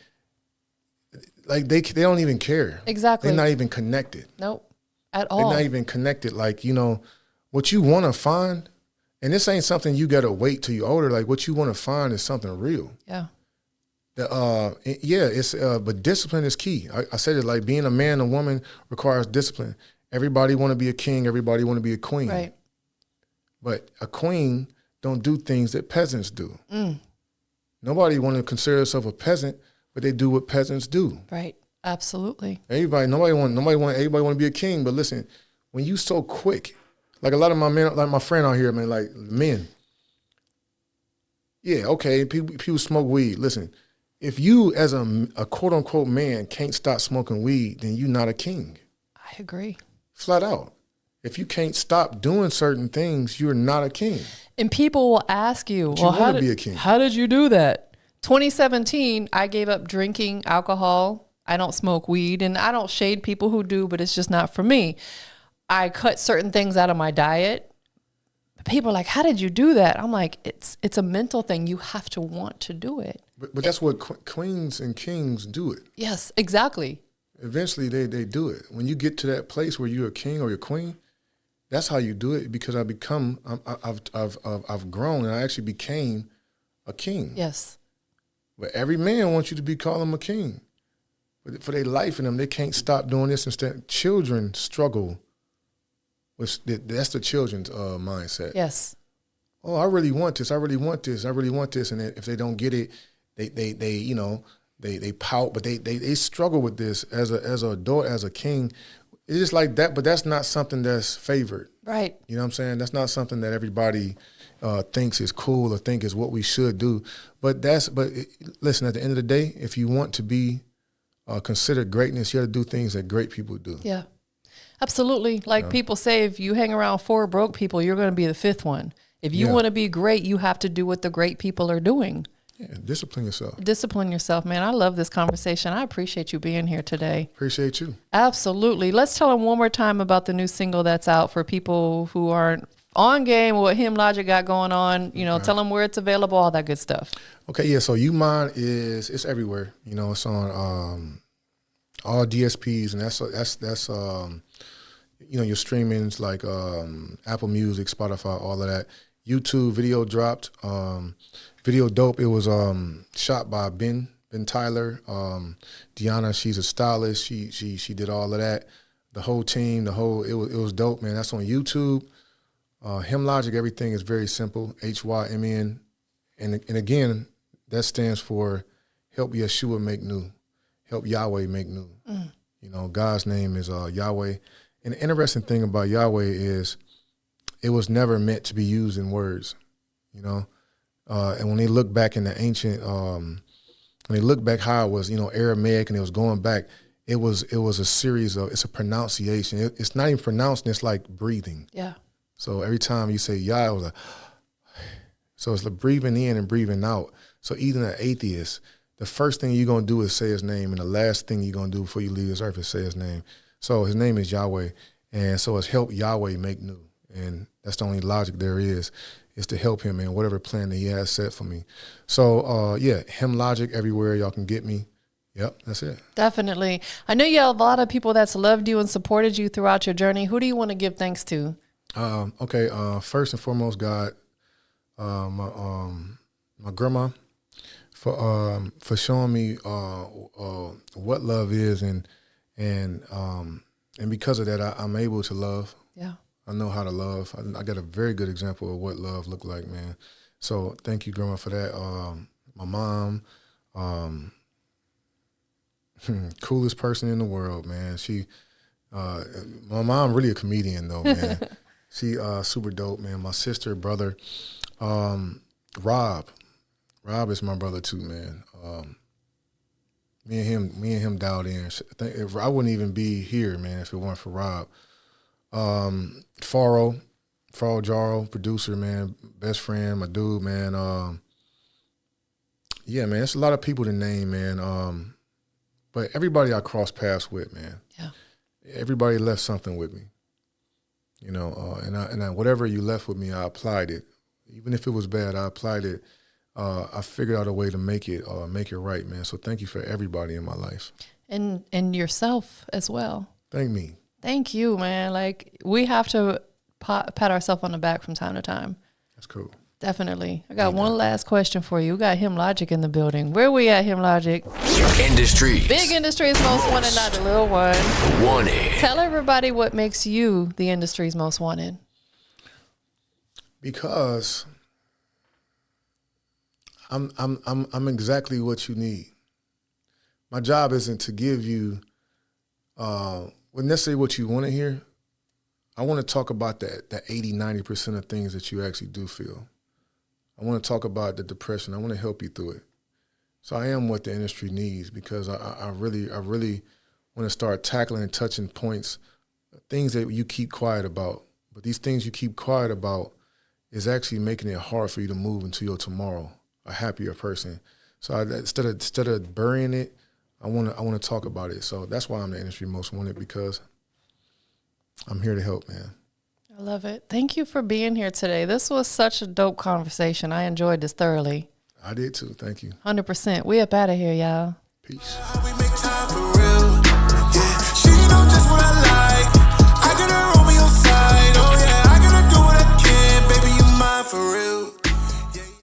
don't even care. Exactly. They're not even connected. Nope. At all. They're not even connected. Like, what you want to find, and this ain't something you got to wait till you're older. Like, what you want to find is something real. Yeah. But discipline is key. I said it, like, being a man or woman requires discipline. Everybody want to be a king. Everybody want to be a queen. Right. But a queen don't do things that peasants do. Nobody want to consider themselves a peasant, but they do what peasants do. Right. Absolutely. Everybody want to be a king. But listen, when you so quick, like a lot of my men, like my friend out here, man, like men. Yeah, okay, people smoke weed. Listen, if you as a quote unquote man can't stop smoking weed, then you're not a king. I agree. Flat out. If you can't stop doing certain things, you're not a king. And people will ask you, but well, be a king. How did you do that? 2017, I gave up drinking alcohol. I don't smoke weed, and I don't shade people who do, but it's just not for me. I cut certain things out of my diet. People are like, how did you do that? I'm like, it's a mental thing. You have to want to do it. But that's what queens and kings do it. Yes, exactly. Eventually they do it. When you get to that place where you're a king or you're a queen, that's how you do it, because I've grown and I actually became a king. Yes. But every man wants you to call him a king. But for their life in them, they can't stop doing this. Instead, children struggle. That's the children's mindset. Yes. Oh, I really want this. I really want this. I really want this. And if they don't get it, they pout. But they struggle with this as an adult, as a king. It's just like that. But that's not something that's favored. Right. You know what I'm saying? That's not something that everybody thinks is cool or think is what we should do. But listen, at the end of the day, if you want to be considered greatness, you got to do things that great people do. Yeah. Absolutely. Like people say, if you hang around 4 broke people, you're going to be the 5th one. If you want to be great, you have to do what the great people are doing. Yeah, discipline yourself. Discipline yourself, man. I love this conversation. I appreciate you being here today. Appreciate you. Absolutely. Let's tell them one more time about the new single that's out for people who aren't on game what Him Logic got going on. You know, tell them where it's available, all that good stuff. Okay, yeah. So YouMind it's everywhere. You know, it's on all DSPs, and that's you know, your streamings like Apple Music, Spotify, all of that. YouTube video dropped. Video dope. It was shot by Ben Tyler. Deanna, she's a stylist. She did all of that. The whole team, it was dope, man. That's on YouTube. Him Logic, everything is very simple. HYMN, and again, that stands for Help Yeshua Make New, Help Yahweh Make New. You know, God's name is Yahweh. And the interesting thing about Yahweh is it was never meant to be used in words, you know. And when they look back in the ancient, when they look back how it was, you know, Aramaic, and it was going back, it was a series of, it's a pronunciation. It's not even pronounced, it's like breathing. Yeah. So every time you say Yah, it was so it's like breathing in and breathing out. So even an atheist, the first thing you're going to do is say his name, and the last thing you're going to do before you leave this earth is say his name. So his name is Yahweh, and so it's help Yahweh make new. And that's the only logic there is to help him in whatever plan that he has set for me. So, yeah, Him Logic everywhere y'all can get me. Yep, that's it. Definitely. I know you have a lot of people that's loved you and supported you throughout your journey. Who do you want to give thanks to? Okay, first and foremost, God, my grandma, for showing me what love is, and because of that, I'm able to love. Yeah. I know how to love. I got a very good example of what love looked like, man. So thank you, Grandma, for that. My mom, coolest person in the world, man. My mom really a comedian though, man. She super dope, man. My sister, brother, Rob is my brother too, man. Me and him dialed in. I wouldn't even be here, man, if it weren't for Rob. Faro Jaro, producer, man, best friend, my dude, man. Yeah, man, it's a lot of people to name, man. But everybody I crossed paths with, man. Yeah. Everybody left something with me. You know, and I, whatever you left with me, I applied it. Even if it was bad, I applied it. I figured out a way to make it right, man. So thank you for everybody in my life. And yourself as well. Thank me. Thank you, man. Like, we have to pat ourselves on the back from time to time. That's cool. Definitely. I got one last question for you. We got Him Logic in the building. Where we at, Him Logic? Industries. Big industry's most wanted, not the little one. Wanted. Tell everybody what makes you the industry's most wanted. Because I'm exactly what you need. My job isn't to give you necessarily what you want to hear. I want to talk about that 80, 90% of things that you actually do feel. I want to talk about the depression. I want to help you through it. So I am what the industry needs, because I really want to start tackling and touching points, things that you keep quiet about. But these things you keep quiet about is actually making it hard for you to move into your tomorrow, a happier person. So instead of burying it, I want to talk about it. So that's why I'm the industry most wanted, because I'm here to help, man. I love it. Thank you for being here today. This was such a dope conversation. I enjoyed this thoroughly. I did too. Thank you. 100%. We up out of here, y'all. Peace. We make time for real. Yeah, she know just what I like. I got her on me on side. Oh yeah, I gotta do what I can. Baby, you mine for real.